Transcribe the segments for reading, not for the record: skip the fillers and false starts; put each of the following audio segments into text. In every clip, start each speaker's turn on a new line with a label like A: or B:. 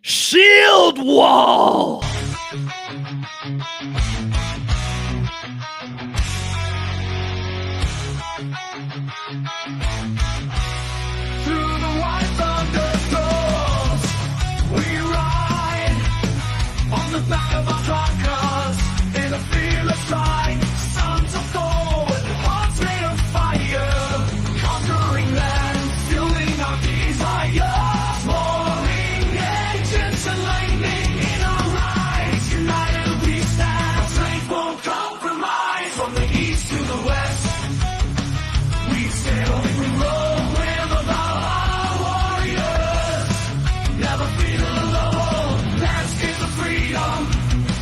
A: Shield Wall!
B: Through the white thunderstorms, we ride on the back of our truckers in a fearless stride. Sons of Thor with hearts made of fire, conquering land, fueling our desire. Soaring engines and lightning in our rise. United we stand, strength won't compromise. From the east to the west, we sail and we roll.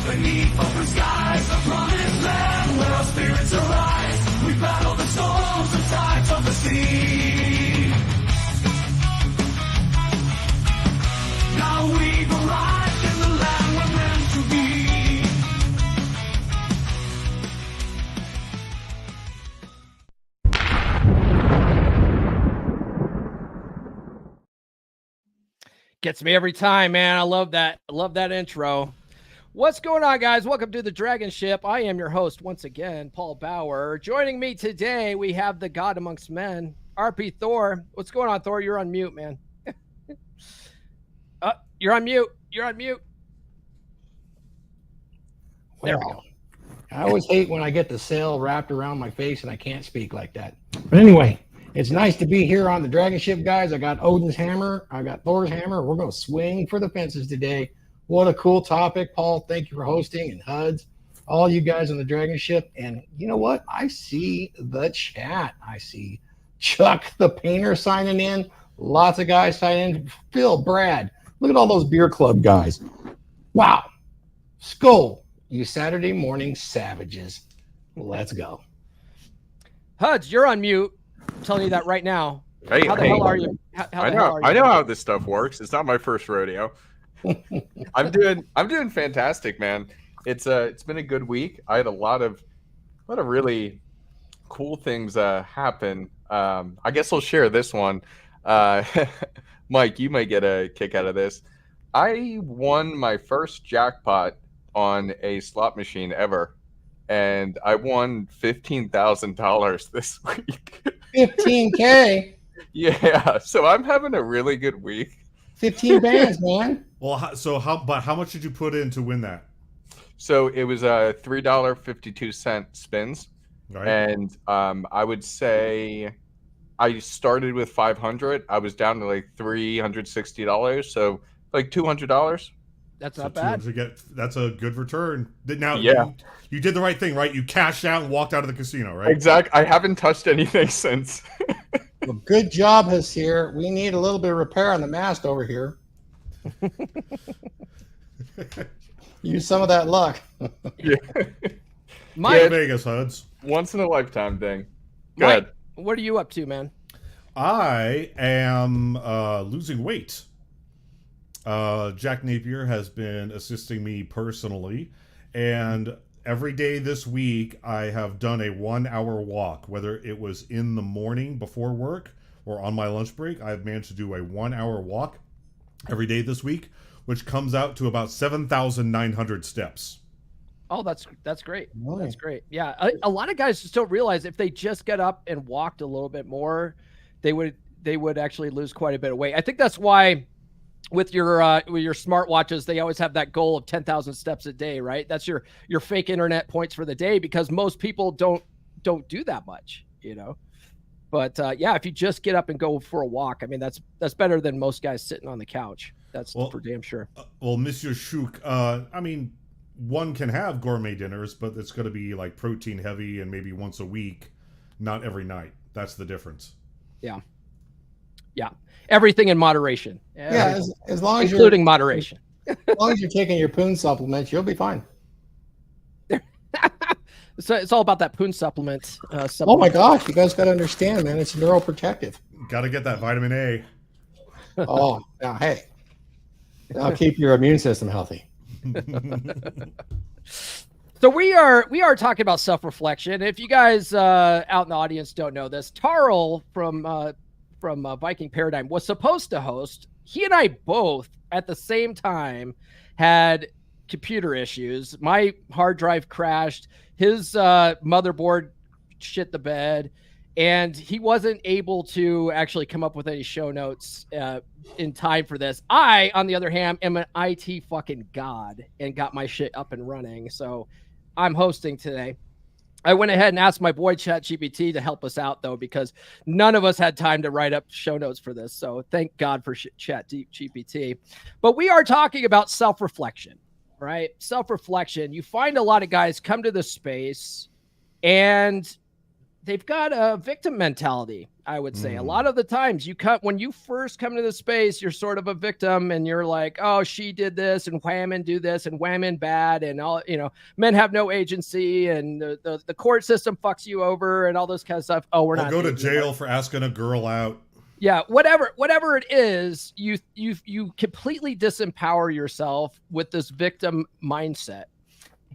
B: Beneath open skies, the promised land where our spirits arise. We battle the storms and tides of the sea. Now we've arrived in the land we're meant to be.
A: Gets me every time, man. I love that. I love that intro. What's going on, guys? Welcome to the DragonShip. I am your host once again, Paul Bauer. Joining me today, we have the God amongst men, RP Thor. What's going on, Thor? You're on mute, man. You're on mute. You're on mute. There we go.
C: I always hate when I get the sail wrapped around my face and I can't speak like that. But anyway, it's nice to be here on the DragonShip, guys. I got Odin's hammer. I got Thor's hammer. We're going to swing for the fences today. What a cool topic, Paul. Thank you for hosting, and Huds, all you guys on the DragonShip. And you know what? I see the chat. I see Chuck the painter signing in. Lots of guys signing in. Phil, Brad. Look at all those beer club guys. Wow. Skull, you Saturday morning savages. Let's go.
A: Huds, you're on mute. I'm telling you that right now.
D: Hey,
A: how the hell are you?
D: I know how this stuff works. It's not my first rodeo. I'm doing fantastic, man. It's been a good week. I had a lot of really cool things happen. I guess I'll share this one. Mike, you might get a kick out of this. I won my first jackpot on a slot machine ever, and I won $15,000 this week.
C: 15K.
D: Yeah, so I'm having a really good week.
C: 15 bands, man.
E: Well, how much did you put in to win that?
D: So it was $3.52 spins,
E: Right.
D: and I would say I started with 500. I was down to like $360, so like $200.
A: That's
E: So
A: not bad.
E: That's a good return. Now,
D: Yeah.
E: you did the right thing, right? You cashed out and walked out of the casino, right?
D: Exactly. I haven't touched anything since.
C: Well, good job, us here. We need a little bit of repair on the mast over here. Use some of that luck.
D: Yeah.
A: Mike,
E: Vegas, Huds.
D: Once in a lifetime thing. Go
A: Mike,
D: ahead.
A: what are you up to, man?
E: I am losing weight. Jack Napier has been assisting me personally, and every day this week I have done a 1-hour walk, whether it was in the morning before work or on my lunch break. I've managed to do a 1-hour walk every day this week, which comes out to about 7,900 steps.
A: Oh, that's great.
C: Really?
A: That's great. Yeah, a lot of guys just don't realize if they just get up and walked a little bit more, they would actually lose quite a bit of weight. I think that's why with your smartwatches, they always have that goal of 10,000 steps a day, right? That's your fake internet points for the day, because most people don't do that much, you know. But yeah, if you just get up and go for a walk, I mean, that's better than most guys sitting on the couch. That's for damn sure.
E: Well, Monsieur Chouk, I mean, one can have gourmet dinners, but it's going to be like protein heavy and maybe once a week, not every night. That's the difference.
A: Yeah. Everything in moderation.
C: Yeah, as long as
A: including moderation.
C: As long as you're taking your poon supplements, you'll be fine.
A: So it's all about that poon supplement.
C: Oh my gosh, you guys got to understand, man. It's neuroprotective.
E: Got to get that vitamin A.
C: Oh, now, hey, that'll keep your immune system healthy.
A: So we are talking about self-reflection. If you guys out in the audience don't know this, Tarl from Viking Paradigm was supposed to host. He and I both at the same time had computer issues. My hard drive crashed. His motherboard shit the bed, and he wasn't able to actually come up with any show notes in time for this. I, on the other hand, am an IT fucking god and got my shit up and running. So I'm hosting today. I went ahead and asked my boy ChatGPT to help us out, though, because none of us had time to write up show notes for this. So thank God for ChatGPT. But we are talking about self-reflection, right? Self-reflection. You find a lot of guys come to this space and they've got a victim mentality, I would say. A lot of the times when you first come to the space, you're sort of a victim and you're like, oh, she did this and women do this and women bad and all, men have no agency and the court system fucks you over and all this kind of stuff. Oh, we're
E: I'll
A: not
E: go to jail for asking a girl out.
A: Yeah, whatever it is, you completely disempower yourself with this victim mindset.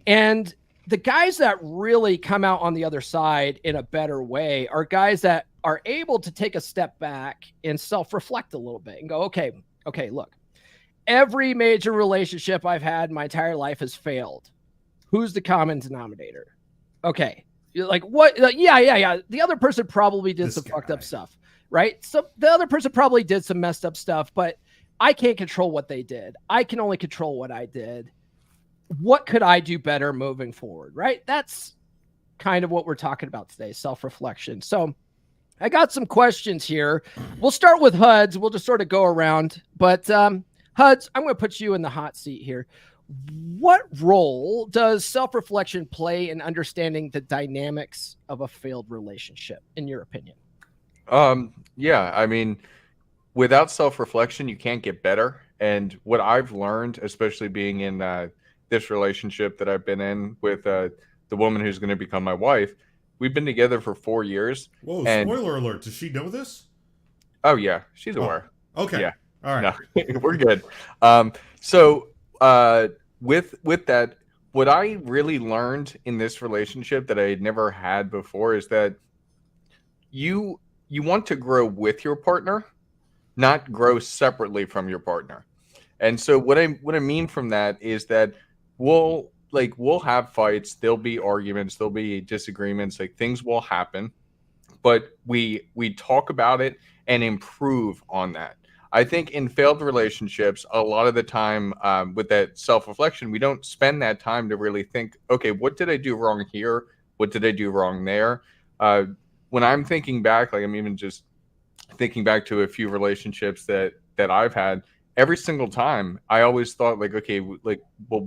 A: And the guys that really come out on the other side in a better way are guys that are able to take a step back and self-reflect a little bit and go, okay, look, every major relationship I've had my entire life has failed. Who's the common denominator? Okay. You're like, what? Yeah. The other person probably did some fucked up stuff, right? So the other person probably did some messed up stuff, but I can't control what they did. I can only control what I did. What could I do better moving forward, right? That's kind of what we're talking about today, self-reflection. So I got some questions here. We'll start with Huds. We'll just sort of go around. But Huds, I'm going to put you in the hot seat here. What role does self-reflection play in understanding the dynamics of a failed relationship, in your opinion?
D: Yeah, I mean, without self-reflection, you can't get better. And what I've learned, especially being in this relationship that I've been in with the woman who's going to become my wife, we've been together for 4 years.
E: Whoa, spoiler alert. Does she know this?
D: Oh, yeah, she's aware.
E: Okay.
D: Yeah.
E: All right.
D: No, we're good. So with that, what I really learned in this relationship that I had never had before is that you want to grow with your partner, not grow separately from your partner. And so what I mean from that is that we'll have fights, there'll be arguments, there'll be disagreements, like things will happen, but we talk about it and improve on that. I think in failed relationships, a lot of the time with that self-reflection, we don't spend that time to really think, okay, what did I do wrong here? What did I do wrong there? When I'm thinking back, like I'm even just thinking back to a few relationships that I've had, every single time I always thought like, okay, like, well,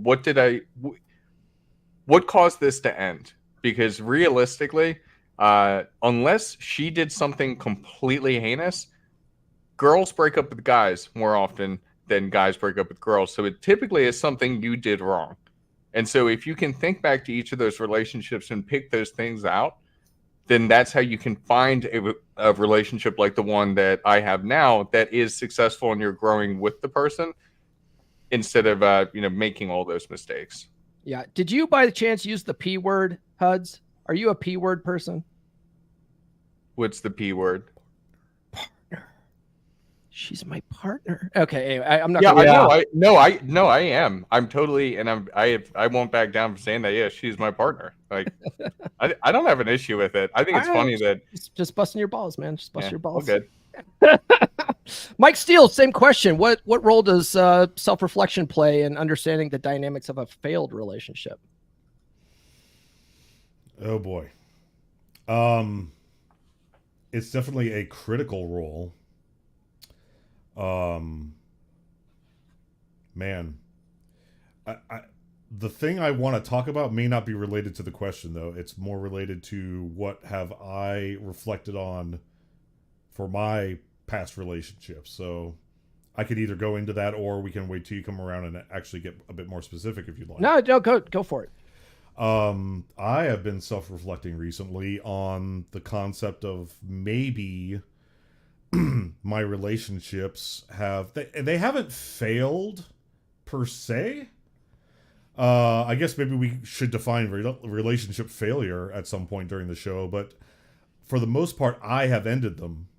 D: what caused this to end? Because realistically, unless she did something completely heinous, girls break up with guys more often than guys break up with girls. So it typically is something you did wrong. And so if you can think back to each of those relationships and pick those things out, then that's how you can find a relationship like the one that I have now that is successful and you're growing with the person instead of, making all those mistakes.
A: Yeah. Did you by the chance use the P word, Huds? Are you a P word person?
D: What's the P word?
A: Partner. She's my partner. Okay. Anyway, I'm not.
D: Yeah,
A: gonna...
D: I am. I'm totally, and I won't back down from saying that. Yeah, she's my partner. Like, I don't have an issue with it. I think it's funny that
A: just busting your balls, man. Just busting your balls.
D: All good.
A: Mike Steele, same question. What role does self-reflection play in understanding the dynamics of a failed relationship?
E: Oh boy. It's definitely a critical role. Man, the thing I want to talk about may not be related to the question, though. It's more related to what have I reflected on for my past relationships. So I could either go into that, or we can wait till you come around and actually get a bit more specific if you'd like.
A: No, go for it.
E: I have been self-reflecting recently on the concept of maybe my relationships they haven't failed per se. I guess maybe we should define relationship failure at some point during the show, but for the most part, I have ended them.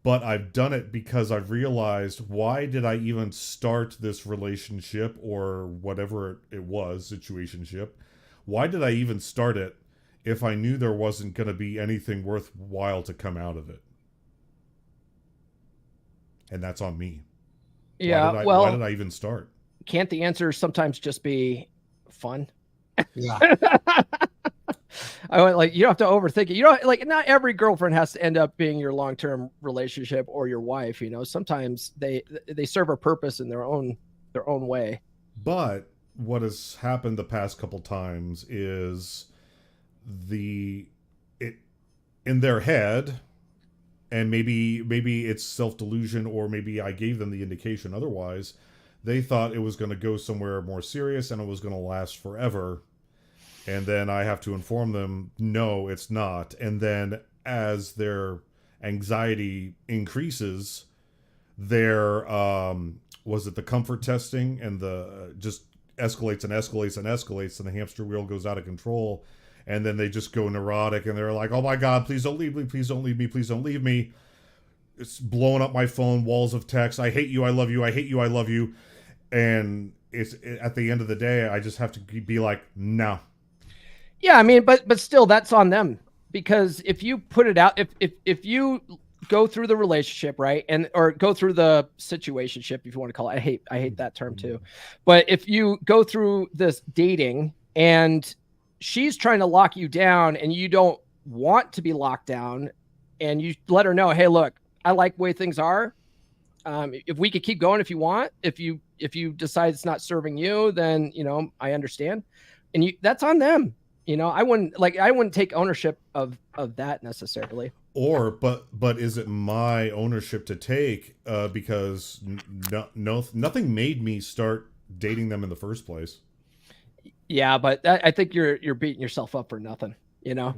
E: but I've done it because I've realized, why did I even start this relationship or whatever it was, situationship? Why did I even start it if I knew there wasn't going to be anything worthwhile to come out of it? And that's on me.
A: Yeah.
E: Why did I even start?
A: Can't the answer sometimes just be fun?
C: Yeah.
A: I went like, you don't have to overthink it. You don't like, not every girlfriend has to end up being your long-term relationship or your wife. You know, sometimes they serve a purpose in their own way.
E: But what has happened the past couple times is in their head, and maybe it's self-delusion, or maybe I gave them the indication otherwise, they thought it was going to go somewhere more serious and it was going to last forever. And then I have to inform them, no, it's not. And then as their anxiety increases, their the comfort testing and the just escalates and escalates and escalates, and the hamster wheel goes out of control. And then they just go neurotic, and they're like, oh my God, please don't leave me, please don't leave me, please don't leave me. It's blowing up my phone, walls of text, I hate you, I love you, I hate you, I love you. And at the end of the day, I just have to be like, no.
A: Yeah, I mean, but still, that's on them, because if you put it out, if you go through the relationship, right, or go through the situationship, if you want to call it, I hate that term too, but if you go through this dating and she's trying to lock you down and you don't want to be locked down, and you let her know, hey, look, I like the way things are. If we could keep going, if you want, if you decide it's not serving you, then, you know, I understand, and that's on them. You know, I wouldn't take ownership of that necessarily.
E: Or, but is it my ownership to take? Because nothing made me start dating them in the first place.
A: Yeah, but I think you're beating yourself up for nothing. You know,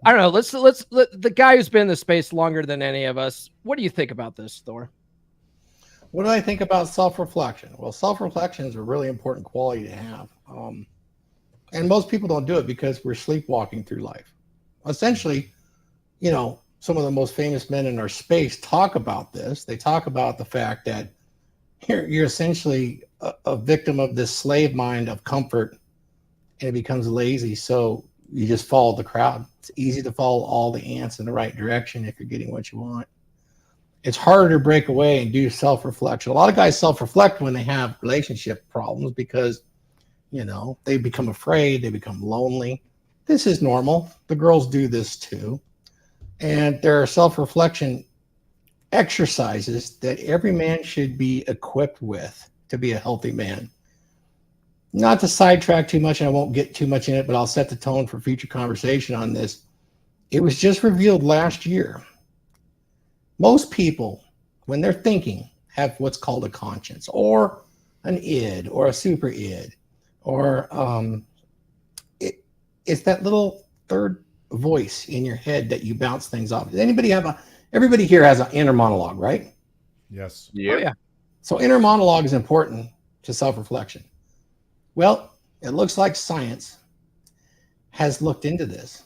A: I don't know. Let's the guy who's been in the space longer than any of us. What do you think about this, Thor?
C: What do I think about self-reflection? Well, self-reflection is a really important quality to have. And most people don't do it because we're sleepwalking through life. Essentially, you know, some of the most famous men in our space talk about this. They talk about the fact that you're essentially a victim of this slave mind of comfort, and it becomes lazy. So you just follow the crowd. It's easy to follow all the ants in the right direction if you're getting what you want. It's harder to break away and do self-reflection. A lot of guys self-reflect when they have relationship problems because, you know, they become afraid, they become lonely. This is normal. The girls do this too. And there are self-reflection exercises that every man should be equipped with to be a healthy man. Not to sidetrack too much, and I won't get too much in it, but I'll set the tone for future conversation on this. It was just revealed last year. Most people, when they're thinking, have what's called a conscience, or an id, or a super id, or it's that little third voice in your head that you bounce things off. Does anybody everybody here has an inner monologue, right?
E: Yes.
D: Yeah.
A: Oh, yeah.
C: So inner monologue is important to self-reflection. Well, it looks like science has looked into this.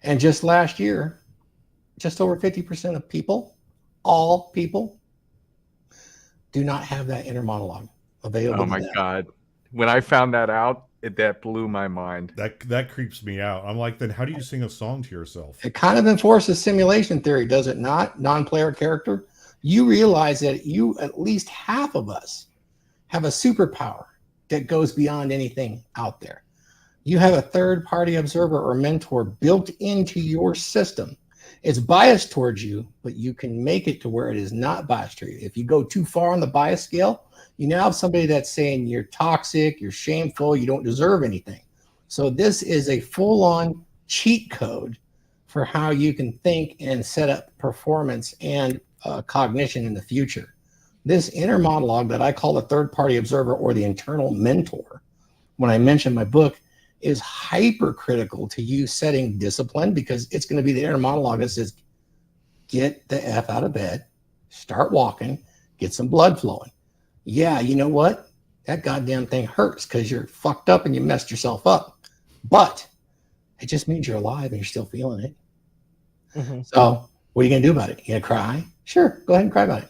C: And just last year, just over 50% of people, all people, do not have that inner monologue available.
D: Oh my God. When I found that out, that blew my mind.
E: That creeps me out. I'm like, then how do you sing a song to yourself?
C: It kind of enforces simulation theory, does it not? Non-player character. You realize that at least half of us have a superpower that goes beyond anything out there. You have a third-party observer or mentor built into your system. It's biased towards you, but you can make it to where it is not biased to you. If you go too far on the bias scale, you now have somebody that's saying you're toxic, you're shameful, you don't deserve anything. So this is a full-on cheat code for how you can think and set up performance and cognition in the future. This inner monologue that I call the third-party observer or the internal mentor, when I mention my book, is hypercritical to you setting discipline, because it's going to be the inner monologue that says, get the F out of bed, start walking, get some blood flowing. Yeah, you know what? That goddamn thing hurts because you're fucked up and you messed yourself up. But it just means you're alive and you're still feeling it. Mm-hmm. So What are you going to do about it? You going to cry? Sure. Go ahead and cry about it.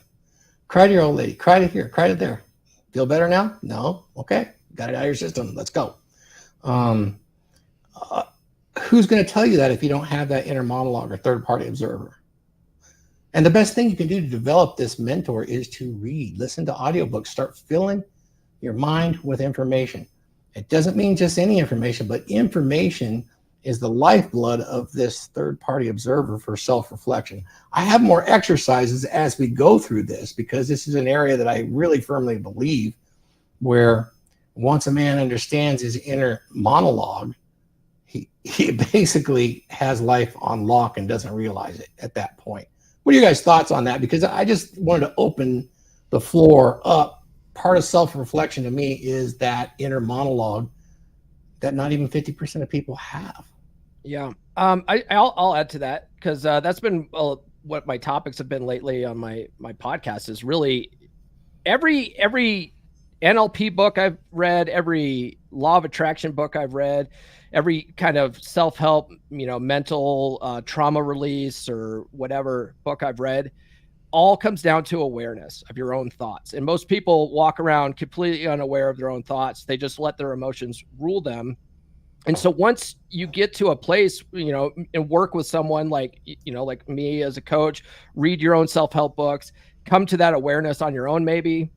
C: Cry to your old lady. Cry to here. Cry to there. Feel better now? No? Okay. Got it out of your system. Let's go. Who's going to tell you that if you don't have that inner monologue or third party observer? And the best thing you can do to develop this mentor is to read, listen to audiobooks, start filling your mind with information. It doesn't mean just any information, but information is the lifeblood of this third party observer for self-reflection. I have more exercises as we go through this, because this is an area that I really firmly believe where once a man understands his inner monologue, he basically has life on lock and doesn't realize it at that point. What are your guys' thoughts on that? Because I just wanted to open the floor up. Part of self-reflection to me is that inner monologue that not even 50% of people have.
A: Yeah. I'll add to that, because that's been what my topics have been lately on my podcast. Is really every NLP book I've read, every law of attraction book I've read, every kind of self-help, mental trauma release or whatever book I've read, all comes down to awareness of your own thoughts. And most people walk around completely unaware of their own thoughts. They just let their emotions rule them. And so once you get to a place, and work with someone like me as a coach, read your own self-help books, come to that awareness on your own, maybe,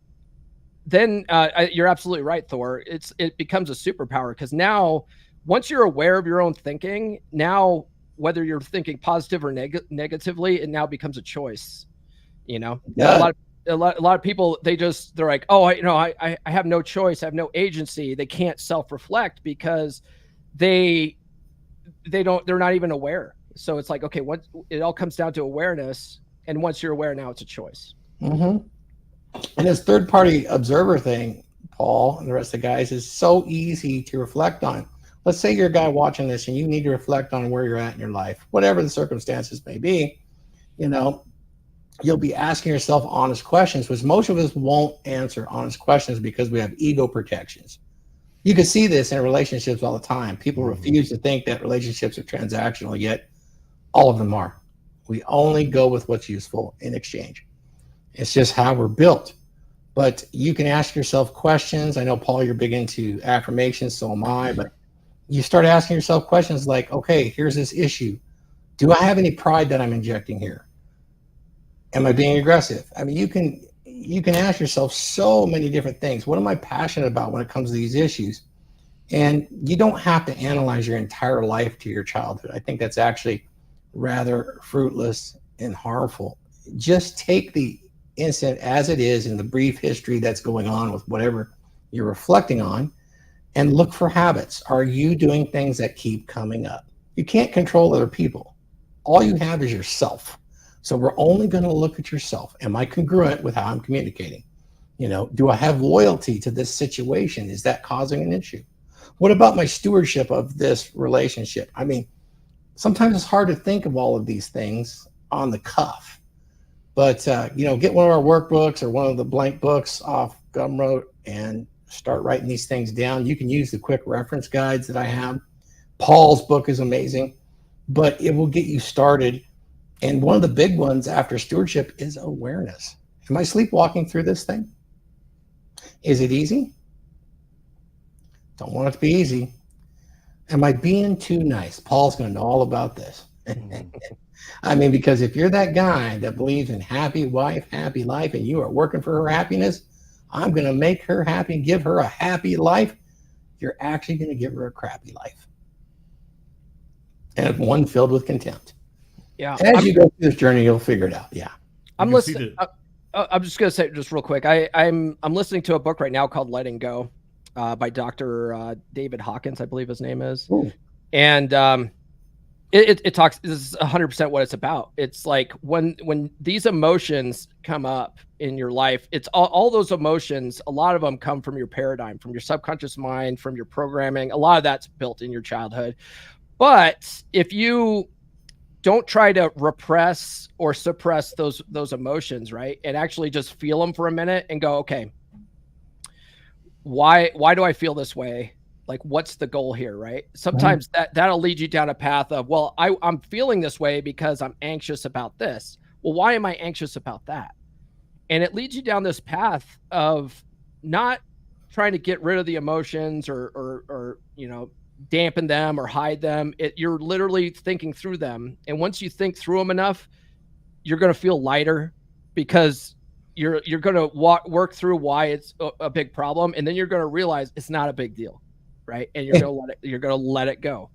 A: then you're absolutely right, Thor. It becomes a superpower, because now once you're aware of your own thinking, now whether you're thinking positive or negatively, it now becomes a choice. Yeah. A lot of people, they're like, oh, I have no choice. I have no agency. They can't self-reflect because they're not even aware. So it's like, okay, it all comes down to awareness. And once you're aware, now it's a choice.
C: Mm-hmm. And this third party observer thing, Paul and the rest of the guys, is so easy to reflect on. Let's say you're a guy watching this and you need to reflect on where you're at in your life, whatever the circumstances may be. You'll be asking yourself honest questions, which most of us won't answer honest questions because we have ego protections. You can see this in relationships all the time. People refuse to think that relationships are transactional, yet all of them are. We only go with what's useful in exchange. It's just how we're built. But you can ask yourself questions. I know, Paul, you're big into affirmations, so am I, but you start asking yourself questions like, okay, here's this issue. Do I have any pride that I'm injecting here? Am I being aggressive? I mean, you can ask yourself so many different things. What am I passionate about when it comes to these issues? And you don't have to analyze your entire life to your childhood. I think that's actually rather fruitless and harmful. Just take the incident as it is in the brief history that's going on with whatever you're reflecting on, and look for habits. Are you doing things that keep coming up? You can't control other people. All you have is yourself. So we're only going to look at yourself. Am I congruent with how I'm communicating? Do I have loyalty to this situation? Is that causing an issue? What about my stewardship of this relationship? I mean, sometimes it's hard to think of all of these things on the cuff. But, get one of our workbooks or one of the blank books off Gumroad and start writing these things down. You can use the quick reference guides that I have. Paul's book is amazing, but it will get you started. And one of the big ones after stewardship is awareness. Am I sleepwalking through this thing? Is it easy? Don't want it to be easy. Am I being too nice? Paul's going to know all about this. I mean, because if you're that guy that believes in happy wife, happy life, and you are working for her happiness, I'm going to make her happy and give her a happy life. You're actually going to give her a crappy life. And one filled with contempt.
A: Yeah.
C: As you go through this journey, you'll figure it out. Yeah.
A: I'm listening. I'm just going to say just real quick. I'm listening to a book right now called Letting Go by Dr. David Hawkins, I believe his name is. Ooh. And it talks, this is 100% what it's about. It's like when these emotions come up in your life, it's all those emotions, a lot of them come from your paradigm, from your subconscious mind, from your programming. A lot of that's built in your childhood. But if you don't try to repress or suppress those emotions, right, and actually just feel them for a minute and go, okay, why do I feel this way? Like, what's the goal here, right? Sometimes that'll lead you down a path of, well, I'm feeling this way because I'm anxious about this. Well, why am I anxious about that? And it leads you down this path of not trying to get rid of the emotions or dampen them or hide them. You're literally thinking through them. And once you think through them enough, you're going to feel lighter because you're going to work through why it's a big problem. And then you're going to realize it's not a big deal. Right. And you're going to let it go.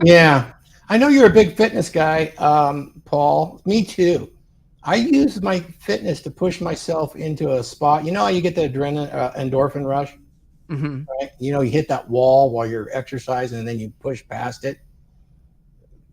C: Yeah. I know you're a big fitness guy, Paul. Me too. I use my fitness to push myself into a spot. You know how you get the endorphin rush?
A: Mm-hmm.
C: Right? You know, you hit that wall while you're exercising and then you push past it.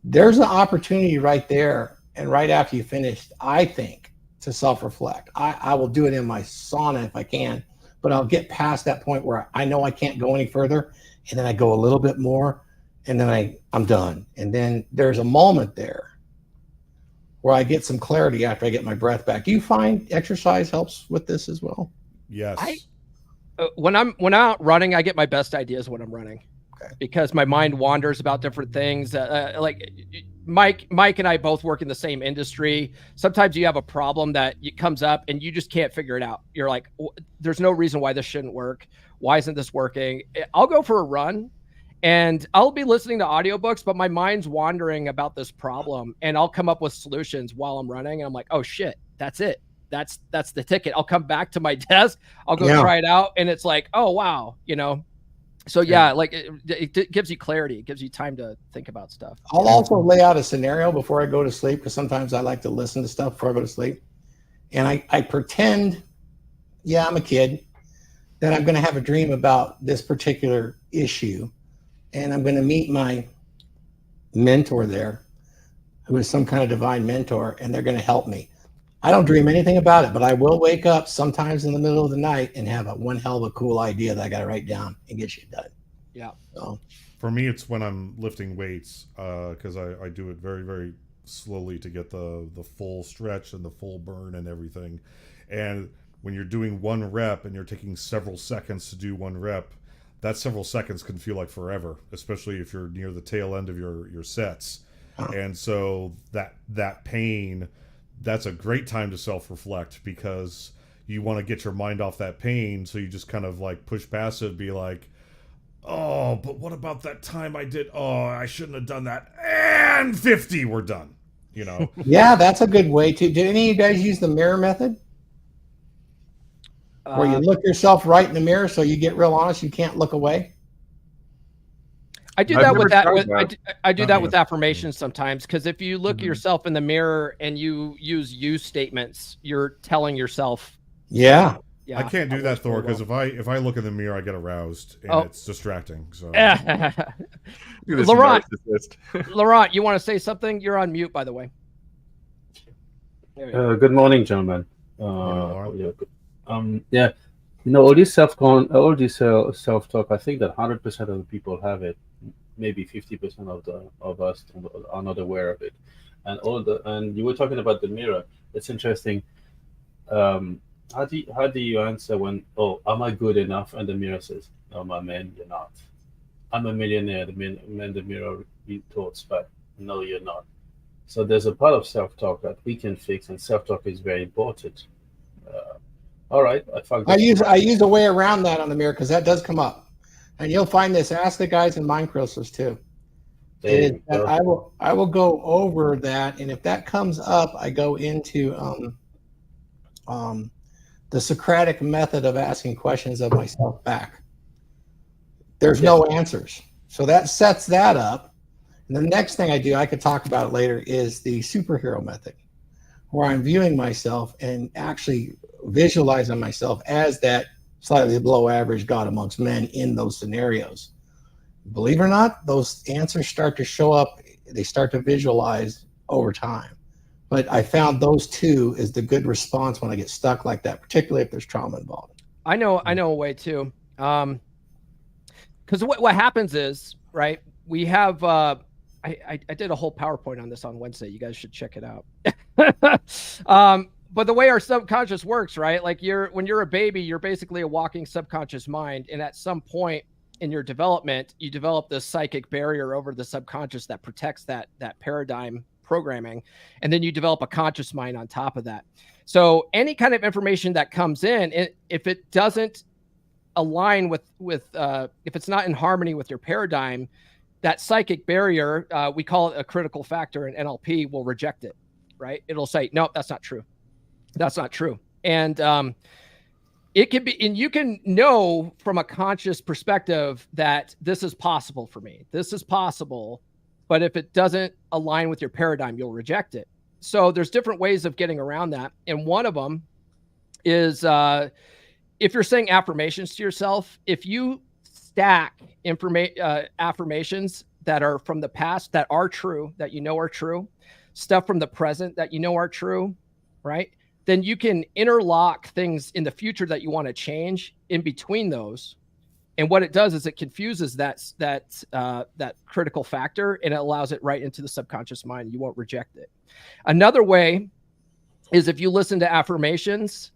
C: There's an opportunity right there. And right after you finish, I think, to self-reflect. I will do it in my sauna if I can, but I'll get past that point where I know I can't go any further. And then I go a little bit more and then I'm done. And then there's a moment there where I get some clarity after I get my breath back. Do you find exercise helps with this as well?
E: Yes.
A: When I'm out running, I get my best ideas when I'm running, because my mind wanders about different things. Like Mike and I both work in the same industry. Sometimes you have a problem that comes up and you just can't figure it out. You're like, there's no reason why this shouldn't work. Why isn't this working? I'll go for a run and I'll be listening to audiobooks, but my mind's wandering about this problem and I'll come up with solutions while I'm running. And I'm like, oh shit, that's it. That's the ticket. I'll come back to my desk. I'll go try it out. And it's like, oh, wow. So yeah, like it gives you clarity. It gives you time to think about stuff.
C: I'll also lay out a scenario before I go to sleep, because sometimes I like to listen to stuff before I go to sleep. And I pretend, I'm a kid, that I'm going to have a dream about this particular issue. And I'm going to meet my mentor there, who is some kind of divine mentor, and they're going to help me. I don't dream anything about it, but I will wake up sometimes in the middle of the night and have one hell of a cool idea that I got to write down and get shit done.
A: Yeah.
C: So
E: for me, it's when I'm lifting weights, because I do it very, very slowly to get the full stretch and the full burn and everything. And when you're doing one rep and you're taking several seconds to do one rep, that several seconds can feel like forever, especially if you're near the tail end of your sets. And so that pain, that's a great time to self-reflect, because you want to get your mind off that pain. So you just kind of like push past it, be like, oh, but what about that time I did? Oh, I shouldn't have done that. And 50, we're done.
C: Yeah, that's a good way to. Did any of you guys use the mirror method? Where you look yourself right in the mirror so you get real honest, you can't look away?
A: I do that with that. I do that with affirmations sometimes, because if you look at yourself in the mirror and you use you statements, you're telling yourself.
C: Yeah.
E: I can't do that, Thor, because if I look in the mirror, I get aroused and it's distracting. So
A: Laurent, you want to say something? You're on mute, by the way.
F: Good morning, gentlemen. All this self-talk, I think that 100% of the people have it. Maybe 50% of us are not aware of it. And you were talking about the mirror. It's interesting. How do you answer when, am I good enough? And the mirror says, no, my man, you're not. I'm a millionaire. The mirror retorts back, no, you're not. So there's a part of self-talk that we can fix, and self-talk is very important. All right. I
C: use a way around that on the mirror, because that does come up. And you'll find this. Ask the guys in Mind Crystals too. I will go over that, and if that comes up, I go into the Socratic method of asking questions of myself back. There's no answers, so that sets that up. And the next thing I do, I could talk about it later, is the superhero method, where I'm viewing myself and actually visualizing myself as that slightly below average God amongst men in those scenarios. Believe it or not, those answers start to show up. They start to visualize over time. But I found those two is the good response when I get stuck like that, particularly if there's trauma involved.
A: I know a way too. Because what happens is, right, we have I did a whole PowerPoint on this on Wednesday. You guys should check it out. But the way our subconscious works, right? Like when you're a baby, you're basically a walking subconscious mind. And at some point, in your development, you develop this psychic barrier over the subconscious that protects that paradigm programming, and then you develop a conscious mind on top of that. So any kind of information that comes in, if it doesn't align with if it's not in harmony with your paradigm, that psychic barrier, we call it a critical factor in NLP, will reject it, right? It'll say, no, that's not true. That's not true. And it can be, and you can know from a conscious perspective that this is possible for me. This is possible. But if it doesn't align with your paradigm, you'll reject it. So there's different ways of getting around that. And one of them is if you're saying affirmations to yourself, if you stack affirmations that are from the past that are true, that you know are true, stuff from the present that you know are true, right? Then you can interlock things in the future that you want to change in between those. And what it does is it confuses that critical factor, and it allows it right into the subconscious mind. You won't reject it. Another way is if you listen to affirmations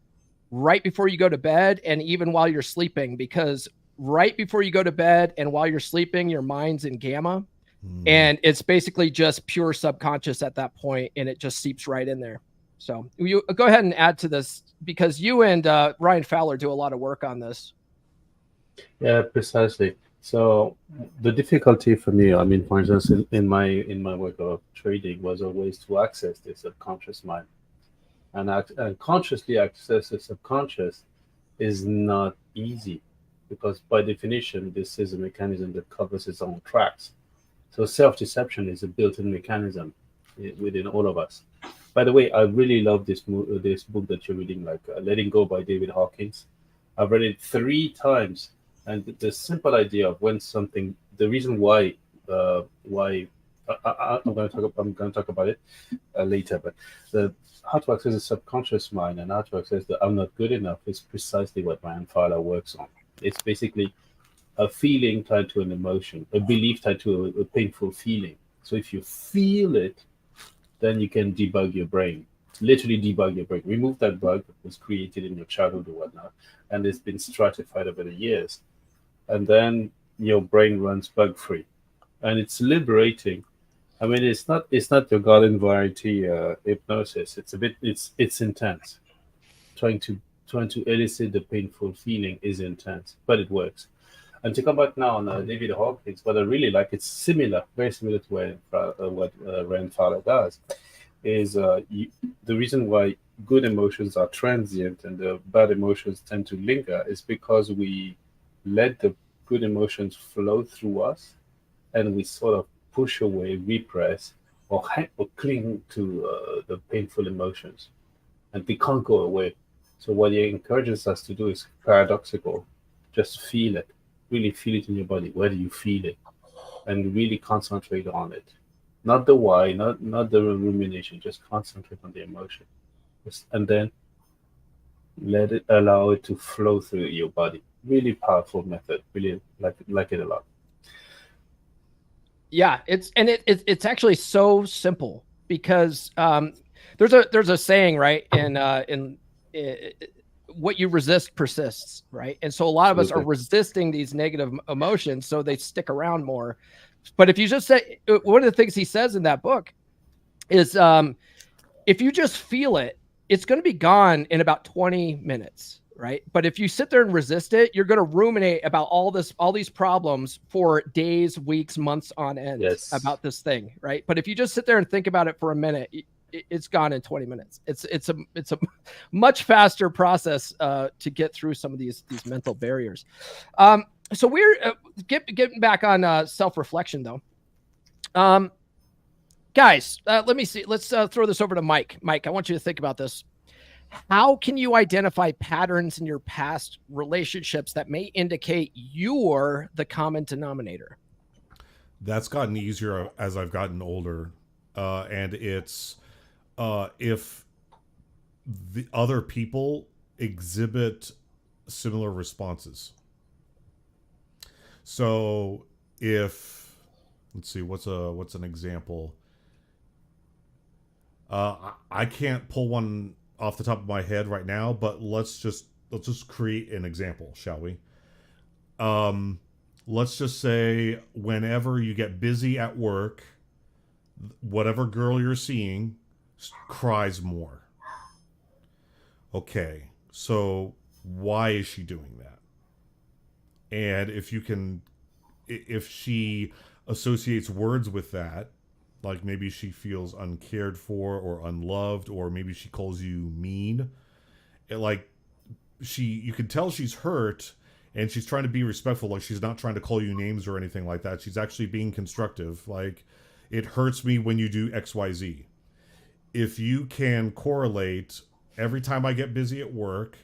A: right before you go to bed and even while you're sleeping, because right before you go to bed and while you're sleeping, your mind's in gamma, and it's basically just pure subconscious at that point, and it just seeps right in there. So you go ahead and add to this, because you and Ryan Fowler do a lot of work on this.
F: Yeah, precisely. So the difficulty for me, I mean, for instance, in my work of trading, was always to access the subconscious mind, and consciously access the subconscious is not easy, because by definition, this is a mechanism that covers its own tracks. So self-deception is a built-in mechanism within all of us. By the way, I really love this book that you're reading, like Letting Go by David Hawkins. I've read it 3 times, and the simple idea of when something, the reason why I'm going to talk about it later, but how to access the subconscious mind and how to access the I'm not good enough is precisely what Ryan Fowler works on. It's basically a feeling tied to an emotion, a belief tied to a painful feeling. So if you feel it, then you can debug your brain, literally debug your brain. Remove that bug that was created in your childhood or whatnot, and it's been stratified over the years. And then your brain runs bug-free. And it's liberating. I mean, it's not your garden variety hypnosis. It's intense. Trying to elicit the painful feeling is intense, but it works. And to come back now on David Hawkins, what I really like, it's similar, very similar to what Rand Fowler does, is the reason why good emotions are transient and the bad emotions tend to linger is because we let the good emotions flow through us, and we sort of push away, repress, or cling to the painful emotions, and they can't go away. So what he encourages us to do is paradoxical. Just feel it. Really feel it in your body. Where do you feel it? And really concentrate on it. Not the why, not the rumination. Just concentrate on the emotion. And then allow it to flow through your body. Really powerful method. Really like it a lot.
A: Yeah, it's actually so simple, because there's a saying, right, in what you resist persists, right? And so a lot of us are resisting these negative emotions, so they stick around more. But if you just say, one of the things he says in that book is, if you just feel it, it's going to be gone in about 20 minutes, right? But if you sit there and resist it, you're going to ruminate about all these problems for days, weeks, months on end about this thing, right? But if you just sit there and think about it for a minute, it's gone in 20 minutes. It's a much faster process to get through some of these mental barriers. So we're getting back on self-reflection, though. Guys, let me see. Let's throw this over to Mike. Mike, I want you to think about this. How can you identify patterns in your past relationships that may indicate you're the common denominator?
E: That's gotten easier as I've gotten older, and it's if the other people exhibit similar responses. So if, let's see, what's an example? I can't pull one off the top of my head right now, but let's just create an example, shall we? let's just say whenever you get busy at work, whatever girl you're seeing cries more. Okay, so why is she doing that? And if she associates words with that, like maybe she feels uncared for or unloved, or maybe she calls you mean, you can tell she's hurt, and she's trying to be respectful. Like, she's not trying to call you names or anything like that. She's actually being constructive. Like, it hurts me when you do XYZ. If you can correlate, every time I get busy at work,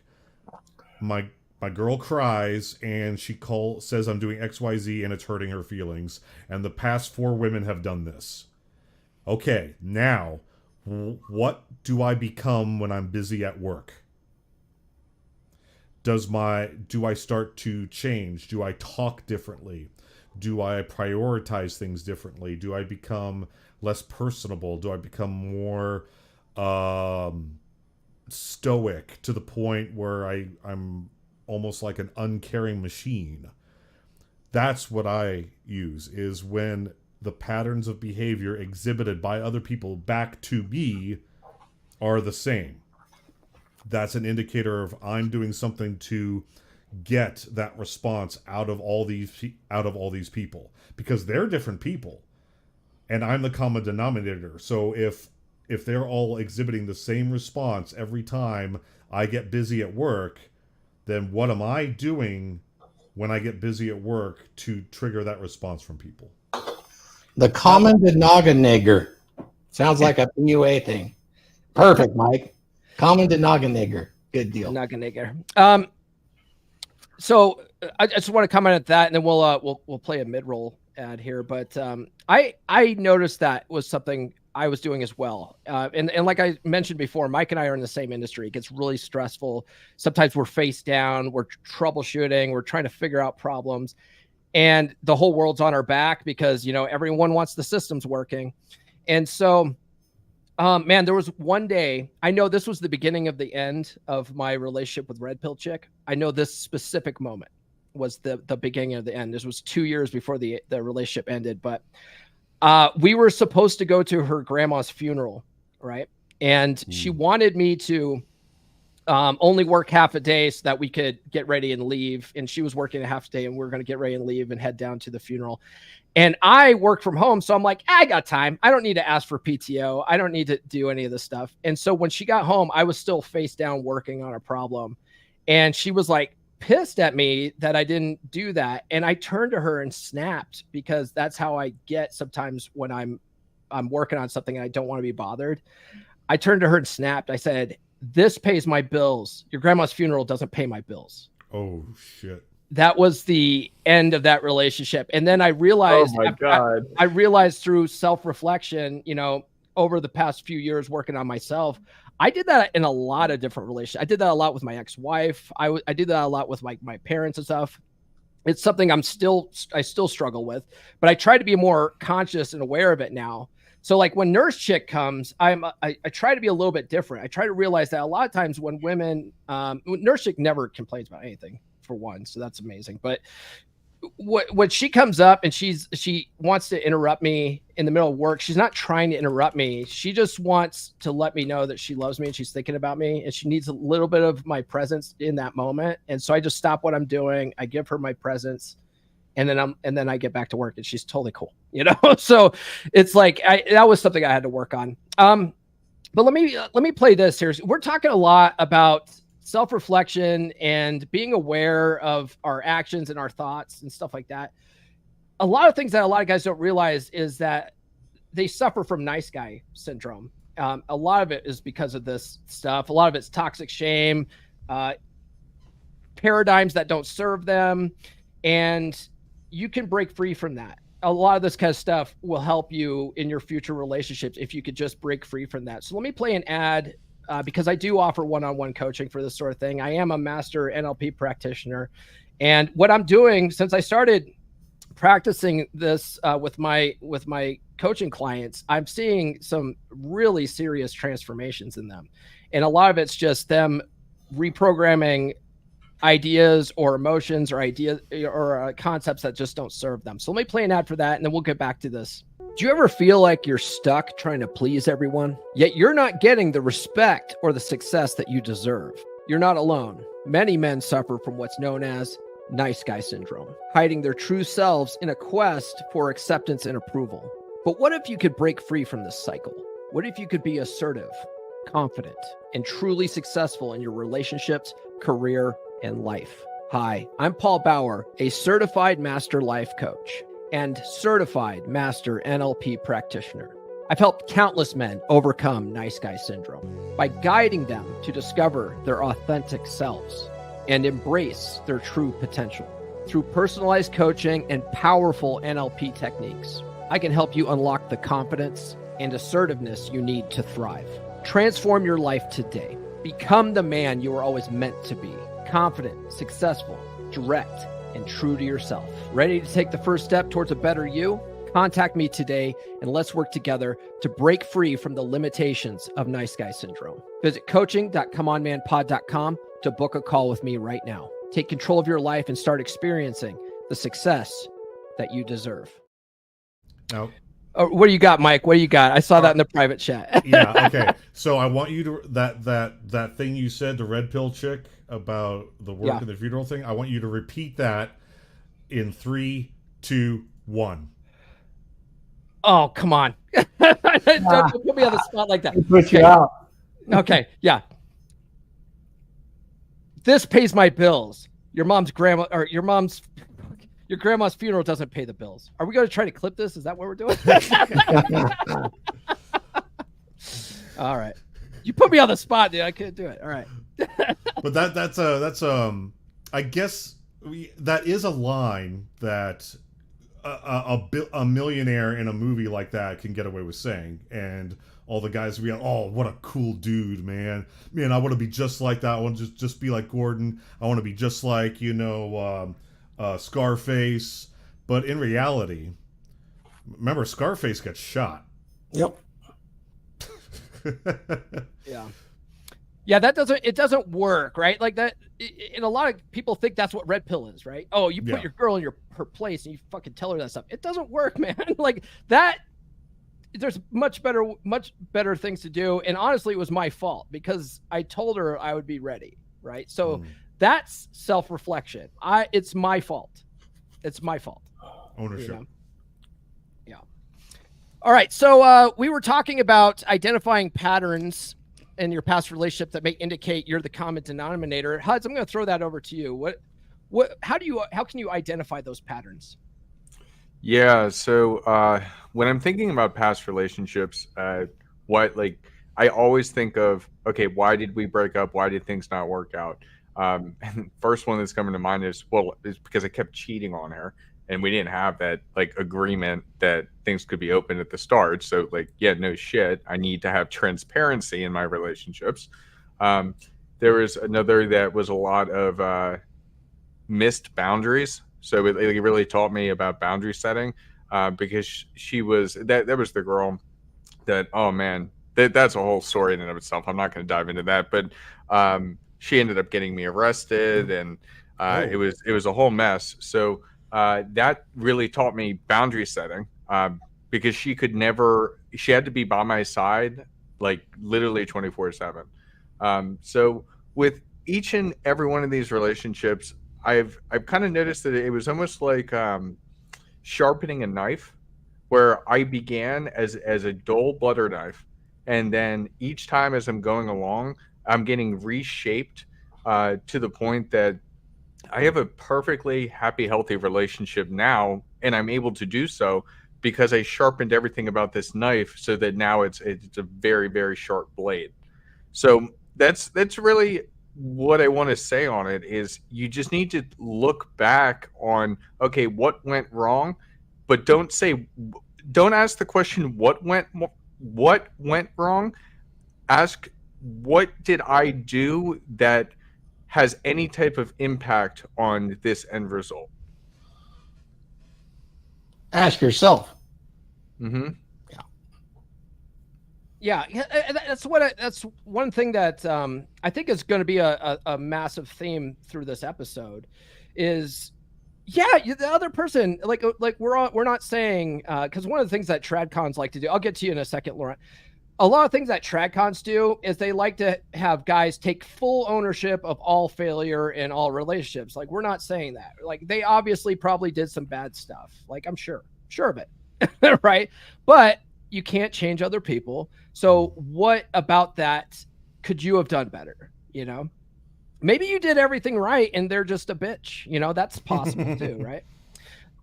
E: my girl cries and she says I'm doing XYZ and it's hurting her feelings. And the past 4 women have done this. Okay, now, what do I become when I'm busy at work? Do I start to change? Do I talk differently? Do I prioritize things differently? Do I become less personable? Do I become more stoic to the point where I'm almost like an uncaring machine? That's what I use, is when the patterns of behavior exhibited by other people back to me are the same. That's an indicator of I'm doing something to get that response out of all these people, because they're different people and I'm the common denominator. So if they're all exhibiting the same response every time I get busy at work, then what am I doing when I get busy at work to trigger that response from people?
C: The common denominator. Sounds like a PUA thing. Perfect, Mike. Common denominator. Good deal.
A: Denominator. So I just want to comment at that, and then we'll play a mid-roll ad here. But I noticed that was something I was doing as well. And like I mentioned before, Mike and I are in the same industry. It gets really stressful. Sometimes we're face down. We're troubleshooting. We're trying to figure out problems. And the whole world's on our back because, everyone wants the systems working. And so, man, there was one day, I know this was the beginning of the end of my relationship with Red Pill Chick. I know this specific moment was the beginning of the end. This was 2 years before the relationship ended. But we were supposed to go to her grandma's funeral, right? And she wanted me to only work half a day so that we could get ready and leave. And she was working a half a day, and we were going to get ready and leave and head down to the funeral. And I work from home. So I'm like, I got time. I don't need to ask for PTO. I don't need to do any of this stuff. And so when she got home, I was still face down working on a problem. And she was like pissed at me that I didn't do that. And I turned to her and snapped, because that's how I get sometimes when I'm working on something and I don't want to be bothered. I turned to her and snapped. I said, "This pays my bills. Your grandma's funeral doesn't pay my bills."
E: Oh, shit.
A: That was the end of that relationship. And then I realized,
D: Oh my God.
A: I realized through self-reflection, over the past few years working on myself, I did that in a lot of different relationships. I did that a lot with my ex-wife. I did that a lot with my parents and stuff. It's something I still struggle with, but I try to be more conscious and aware of it now. So like when Nurse Chick comes, I try to be a little bit different. I try to realize that a lot of times when women, Nurse Chick never complains about anything, for one, so that's amazing. But when she comes up and she wants to interrupt me in the middle of work, she's not trying to interrupt me. She just wants to let me know that she loves me and she's thinking about me, and she needs a little bit of my presence in that moment. And so I just stop what I'm doing. I give her my presence, and then I get back to work, and she's totally cool, So it's like that was something I had to work on. But let me play this here. We're talking a lot about self-reflection and being aware of our actions and our thoughts and stuff like that. A lot of things that a lot of guys don't realize is that they suffer from nice guy syndrome. A lot of it is because of this stuff. A lot of it's toxic shame, paradigms that don't serve them. And you can break free from that. A lot of this kind of stuff will help you in your future relationships if you could just break free from that. So let me play an ad. Because I do offer one-on-one coaching for this sort of thing. I am a master NLP practitioner. And what I'm doing since I started practicing this with my coaching clients, I'm seeing some really serious transformations in them. And a lot of it's just them reprogramming ideas or emotions or ideas or concepts that just don't serve them. So let me play an ad for that, and then we'll get back to this. Do you ever feel like you're stuck trying to please everyone, yet you're not getting the respect or the success that you deserve? You're not alone. Many men suffer from what's known as nice guy syndrome, hiding their true selves in a quest for acceptance and approval. But what if you could break free from this cycle? What if you could be assertive, confident, and truly successful in your relationships, career, and life? Hi, I'm Paul Bauer, a certified master life coach and certified master NLP practitioner. I've helped countless men overcome nice guy syndrome by guiding them to discover their authentic selves and embrace their true potential. Through personalized coaching and powerful NLP techniques, I can help you unlock the confidence and assertiveness you need to thrive. Transform your life today. Become the man you were always meant to be. Confident, successful, direct, and true to yourself. Ready to take the first step towards a better you? Contact me today and let's work together to break free from the limitations of nice guy syndrome. Visit coaching.comeonmanpod.com to book a call with me right now. Take control of your life and start experiencing the success that you deserve.
E: Now,
A: Oh, what do you got, Mike? What do you got? I saw that in the private chat.
E: yeah, okay. So I want you to that thing you said, the red pill chick about the work and the funeral thing. I want you to repeat that in 3, 2, 1.
A: Oh, come on. Don't put me on the spot like that.
C: Put you out.
A: Okay, yeah. This pays my bills. Your grandma's funeral doesn't pay the bills. Are we going to try to clip this? Is that what we're doing? All right. You put me on the spot, dude. I couldn't do it. All right.
E: But that's I guess that is a line that a millionaire in a movie like that can get away with saying, and all the guys will be like, oh, what a cool dude, man. Man, I want to be just like that. I want to just be like Gordon. I want to be just like, Scarface. But in reality, remember, Scarface got shot.
C: Yep.
A: Yeah, it doesn't work, right? Like that, and a lot of people think that's what red pill is, right? Oh, you put your girl in her place and you fucking tell her that stuff. It doesn't work, man. Like that, there's much better things to do. And honestly, it was my fault because I told her I would be ready, right? So that's self-reflection. It's my fault. It's my fault.
E: Ownership.
A: You know? Yeah. All right. So we were talking about identifying patterns in your past relationship that may indicate you're the common denominator. Huds, I'm going to throw that over to you. How can you identify those patterns?
D: Yeah. So when I'm thinking about past relationships, I always think of, okay, why did we break up? Why did things not work out? And first one that's coming to mind is because I kept cheating on her, and we didn't have that agreement that things could be open at the start. So no shit, I need to have transparency in my relationships. There was another that was a lot of missed boundaries. So it really taught me about boundary setting, because she was that was the girl that, oh man, that's a whole story in and of itself. I'm not going to dive into that, but she ended up getting me arrested, and it was a whole mess. So that really taught me boundary setting, because she had to be by my side, literally 24/7. So with each and every one of these relationships, I've kind of noticed that it was almost like sharpening a knife, where I began as a dull butter knife, and then each time as I'm going along, I'm getting reshaped to the point that I have a perfectly happy, healthy relationship now, and I'm able to do so because I sharpened everything about this knife so that now it's a very, very sharp blade. So that's really what I want to say on it is you just need to look back on, okay, what went wrong, but don't ask the question what went wrong. Ask, what did I do that has any type of impact on this end result?
C: Ask yourself.
D: Mm-hmm.
A: That's one thing that I think is going to be a massive theme through this episode is, the other person, like we're not saying, because one of the things that tradcons like to do, I'll get to you in a second, Laurent. A lot of things that tradcons do is they like to have guys take full ownership of all failure in all relationships. Like, we're not saying that. Like, they obviously probably did some bad stuff. Like, I'm sure of it, right? But you can't change other people. So what about that could you have done better? You know, maybe you did everything right and they're just a bitch. You know, that's possible too, right?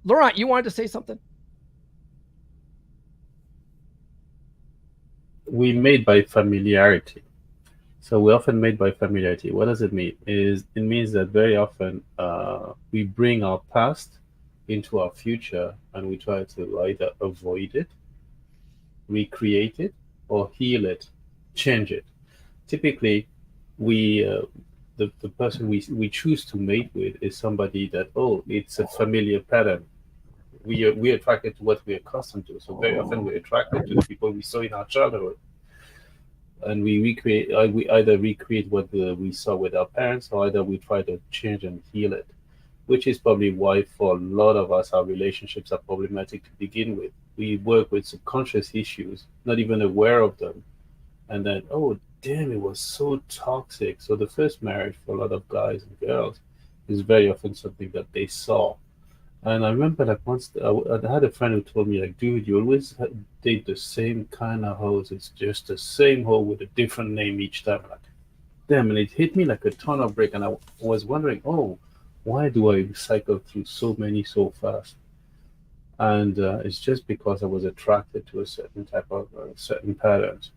A: Laurent, you wanted to say something?
F: We made by familiarity. So we often made by familiarity. What does it mean? It means that very often we bring our past into our future and we try to either avoid it, recreate it, or heal it, change it. Typically, the person we choose to mate with is somebody that, it's a familiar pattern. We're attracted to what we're accustomed to. So very often we're attracted to the people we saw in our childhood. And we either recreate what we saw with our parents, or either we try to change and heal it, which is probably why for a lot of us, our relationships are problematic to begin with. We work with subconscious issues, not even aware of them. And then, oh, damn, it was so toxic. So the first marriage for a lot of guys and girls is very often something that they saw. And I remember like once I had a friend who told me, like, dude, you always date the same kind of hoes. It's just the same hoe with a different name each time. Like, damn, and it hit me like a ton of brick. And I was wondering, why do I cycle through so many so fast? And it's just because I was attracted to a certain type of certain patterns.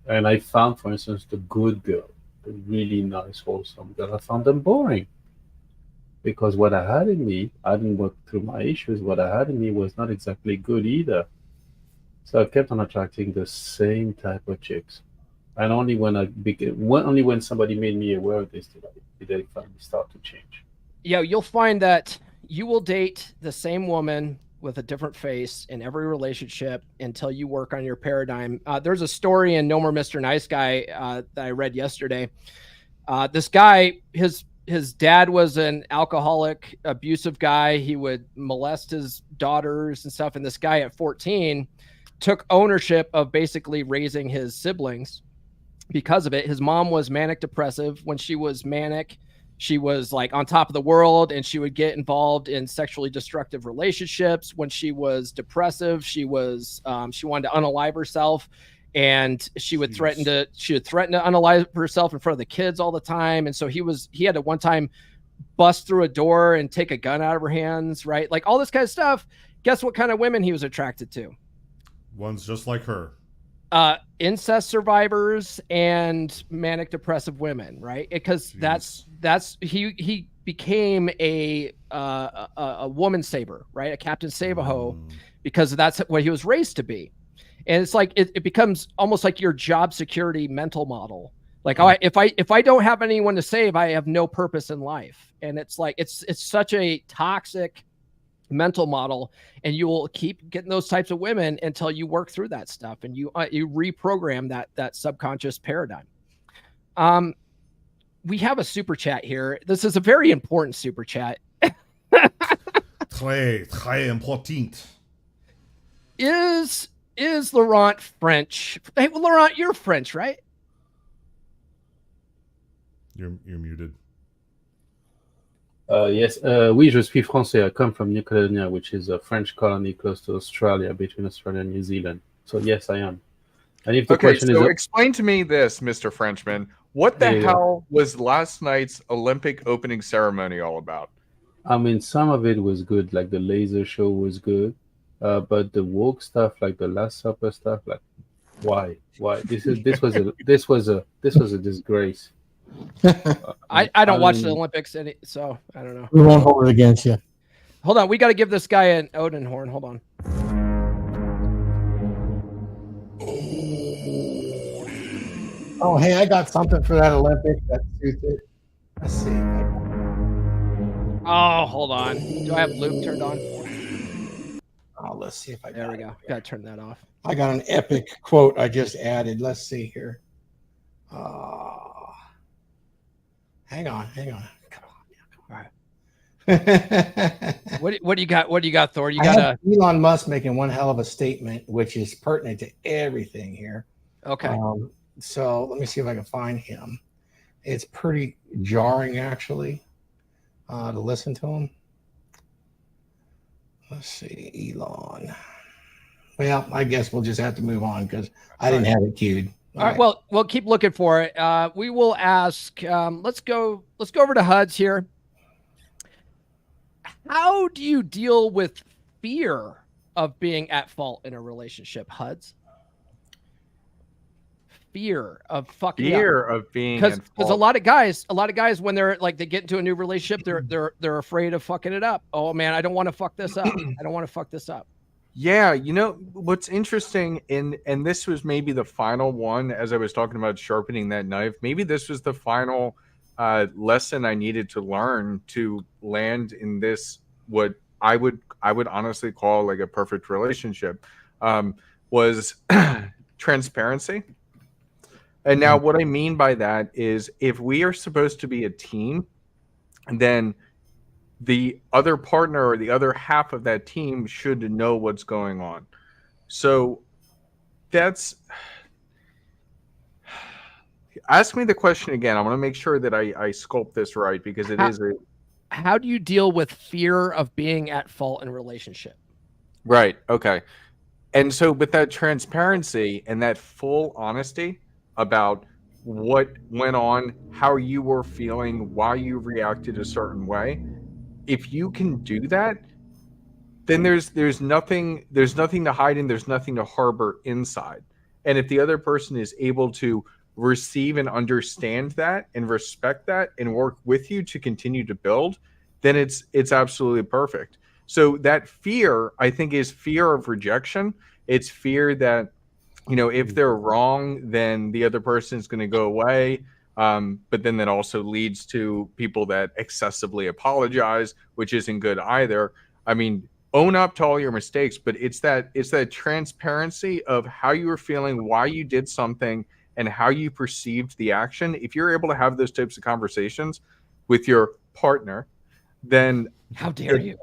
F: And I found, for instance, the good girl, the really nice, wholesome girl, I found them boring. Because what I had in me, I didn't work through my issues. What I had in me was not exactly good either. So I kept on attracting the same type of chicks. And only when somebody made me aware of this did I finally start to change.
A: Yeah, you'll find that you will date the same woman with a different face in every relationship until you work on your paradigm. There's a story in No More Mr. Nice Guy that I read yesterday. This guy, his dad was an alcoholic, abusive guy. He would molest his daughters and stuff. And this guy at 14 took ownership of basically raising his siblings because of it. His mom was manic depressive. When she was manic, she was like on top of the world, and she would get involved in sexually destructive relationships. When she was depressive, she wanted to unalive herself. And she would threaten to unalive herself in front of the kids all the time. And so he had to one time bust through a door and take a gun out of her hands, right? Like all this kind of stuff. Guess what kind of women he was attracted to?
E: Ones just like her.
A: Incest survivors and manic depressive women, right? Because he became a woman saver, right? A Captain Save-A-Ho, because that's what he was raised to be. And it's like it becomes almost like your job security mental model. Like, if I don't have anyone to save, I have no purpose in life. And it's like it's such a toxic mental model, and you will keep getting those types of women until you work through that stuff and you reprogram that subconscious paradigm. We have a super chat here. This is a very important super chat.
E: Très important.
A: Is Laurent French? Hey, well, Laurent, you're French, right?
E: You're muted.
F: Yes. Oui, je suis français. I come from New Caledonia, which is a French colony close to Australia, between Australia and New Zealand. So yes, I am. And if the question is,
D: explain to me this, Mr. Frenchman. What the hell was last night's Olympic opening ceremony all about?
F: I mean, some of it was good, like the laser show was good. But the woke stuff, like the Last Supper stuff, like why? This was a disgrace.
A: I don't watch the Olympics, so I don't know.
C: We won't hold it against you.
A: Hold on, we got to give this guy an Odin horn. Hold on.
C: Oh, hey, I got something for that Olympics that suits it. Let's see.
A: Oh, hold on. Do I have Luke turned on?
C: Oh, let's see if I
A: There
C: got
A: we
C: it.
A: go. Got to turn that off.
C: I got an epic quote I just added. Let's see here. Hang on.
A: What do you got? What do you got, Thor? You
C: I
A: got
C: have Elon Musk making one hell of a statement, which is pertinent to everything here.
A: okay.
C: So let me see if I can find him. It's pretty jarring, actually, to listen to him. Let's see, Elon. Well, I guess we'll just have to move on because I didn't have it queued.
A: All right. Well, we'll keep looking for it. We will ask. Let's go over to Huds here. How do you deal with fear of being at fault in a relationship, Huds? Fear of fucking
D: Fear
A: up.
D: of being
A: Because
D: at fault.
A: a lot of guys when they're like they get into a new relationship, they're afraid of fucking it up. Oh man, I don't want to fuck this up. I don't want to fuck this up.
D: Yeah, you know what's interesting, and this was maybe the final one as I was talking about sharpening that knife. Maybe this was the final lesson I needed to learn to land in this what I would honestly call like a perfect relationship was transparency. And now what I mean by that is if we are supposed to be a team, then the other partner or the other half of that team should know what's going on. So that's ask me the question again. I want to make sure that I sculpt this right because it is
A: how do you deal with fear of being at fault in a relationship?
D: right. Okay. And so with that transparency and that full honesty about what went on, how you were feeling, why you reacted a certain way, if you can do that, then there's nothing to hide and there's nothing to harbor inside. And if the other person is able to receive and understand that and respect that and work with you to continue to build, then it's absolutely perfect. So that fear, I think, is fear of rejection. It's fear that, you know, if they're wrong, then the other person is going to go away. But then that also leads to people that excessively apologize, which isn't good either. I mean, own up to all your mistakes, but it's that transparency of how you were feeling, why you did something, and how you perceived the action. If you're able to have those types of conversations with your partner, then
A: How dare you?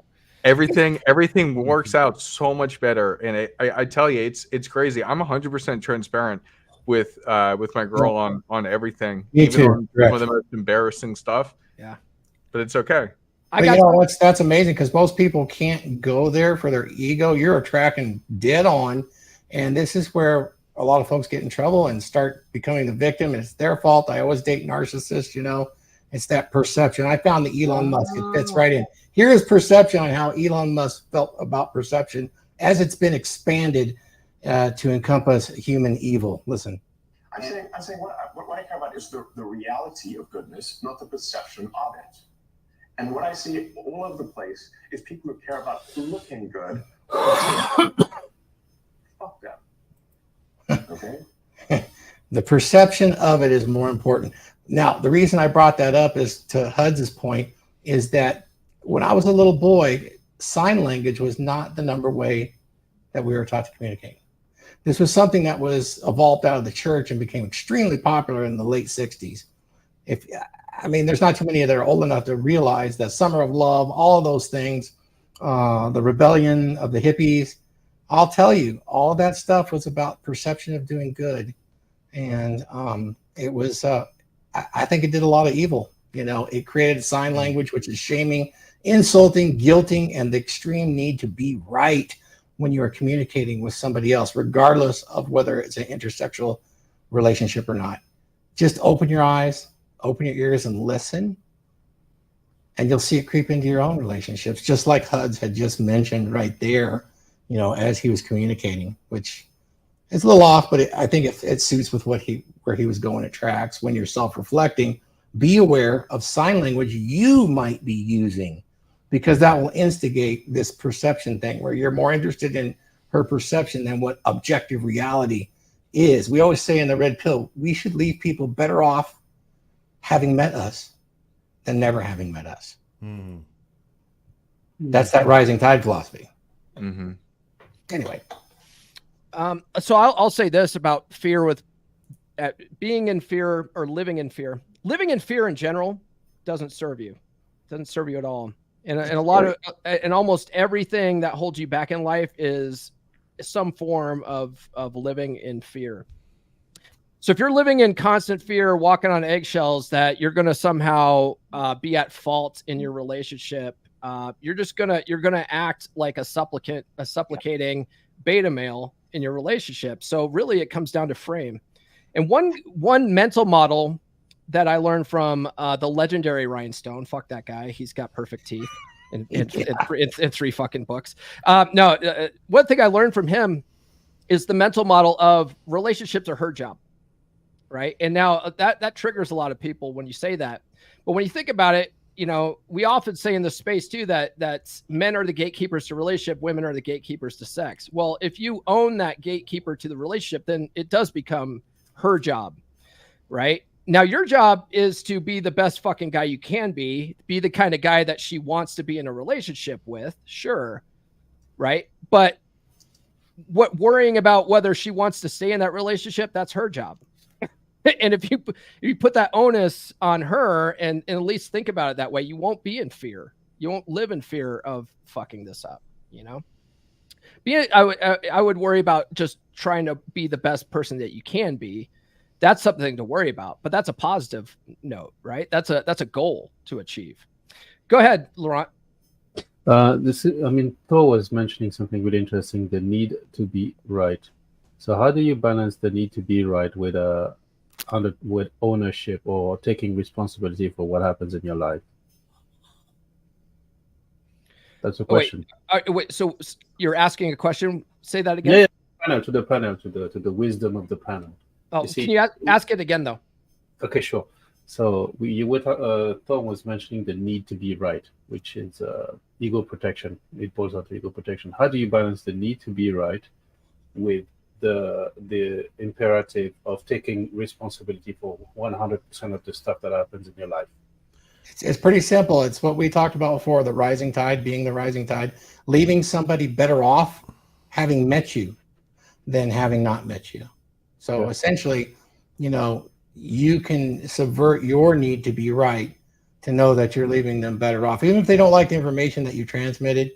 D: everything works out so much better. And I tell you, it's crazy. I'm 100% transparent with my girl on everything,
C: Me
D: even
C: too.
D: on some of the most embarrassing stuff.
A: Yeah,
D: But it's okay.
C: But you know, that's amazing because most people can't go there for their ego. You're tracking dead on, and this is where a lot of folks get in trouble and start becoming the victim. It's their fault. I always date narcissists, you know. It's that perception. I found the Elon Musk. It fits right in. Here is perception on how Elon Musk felt about perception as it's been expanded to encompass human evil. Listen.
G: I say what I care about is the reality of goodness, not the perception of it. And what I see all over the place is people who care about looking good. Fuck them. Okay?
C: The perception of it is more important. Now, the reason I brought that up is to Huds' point is that when I was a little boy, sign language was not the number way that we were taught to communicate. This was something that was evolved out of the church and became extremely popular in the late 60s. There's not too many that are old enough to realize that Summer of Love, all of those things, the rebellion of the hippies, I'll tell you, all of that stuff was about perception of doing good. And it was, I think it did a lot of evil. You know, it created sign language, which is shaming, insulting, guilting, and the extreme need to be right when you are communicating with somebody else, regardless of whether it's an intersexual relationship or not. Just open your eyes, open your ears, and listen, and you'll see it creep into your own relationships, just like Huds had just mentioned right there, you know, as he was communicating, which is a little off, but I think it suits with where he was going. It tracks. When you're self-reflecting, be aware of sign language you might be using, because that will instigate this perception thing where you're more interested in her perception than what objective reality is. We always say in the Red Pill, we should leave people better off having met us than never having met us. That's that rising tide philosophy.
D: Mm-hmm.
C: Anyway,
A: So I'll say this about fear with being in fear or living in fear. Living in fear in general doesn't serve you. Doesn't serve you at all. And a lot of and almost everything that holds you back in life is some form of living in fear. So if you're living in constant fear, walking on eggshells that you're going to somehow be at fault in your relationship, you're gonna act like a supplicating beta male in your relationship. So really, it comes down to frame. And one mental model that I learned from the legendary Rhinestone. Fuck that guy. He's got perfect teeth in 3 fucking books. One thing I learned from him is the mental model of relationships are her job. Right. And now that triggers a lot of people when you say that. But when you think about it, you know, we often say in this space too that men are the gatekeepers to relationship, women are the gatekeepers to sex. Well, if you own that gatekeeper to the relationship, then it does become her job. Right. Now, your job is to be the best fucking guy you can be the kind of guy that she wants to be in a relationship with. Sure. Right. But what worrying about whether she wants to stay in that relationship, that's her job. And if you put that onus on her and at least think about it that way, you won't be in fear. You won't live in fear of fucking this up, you know? I would worry about just trying to be the best person that you can be. That's something to worry about, but that's a positive note, right? That's a goal to achieve. Go ahead, Laurent.
F: Thor was mentioning something really interesting, the need to be right. So how do you balance the need to be right with ownership or taking responsibility for what happens in your life? That's a question.
A: Wait, so you're asking a question? Say that again.
F: Yeah. To the wisdom of the panel.
A: Oh, can you ask it again though?
F: Okay, sure. So Thor was mentioning the need to be right, which is ego protection. It boils down to ego protection. How do you balance the need to be right with the imperative of taking responsibility for 100% of the stuff that happens in your life?
C: It's pretty simple. It's what we talked about before, the rising tide being the rising tide, leaving somebody better off having met you than having not met you. So essentially, you know, you can subvert your need to be right to know that you're leaving them better off, even if they don't like the information that you transmitted,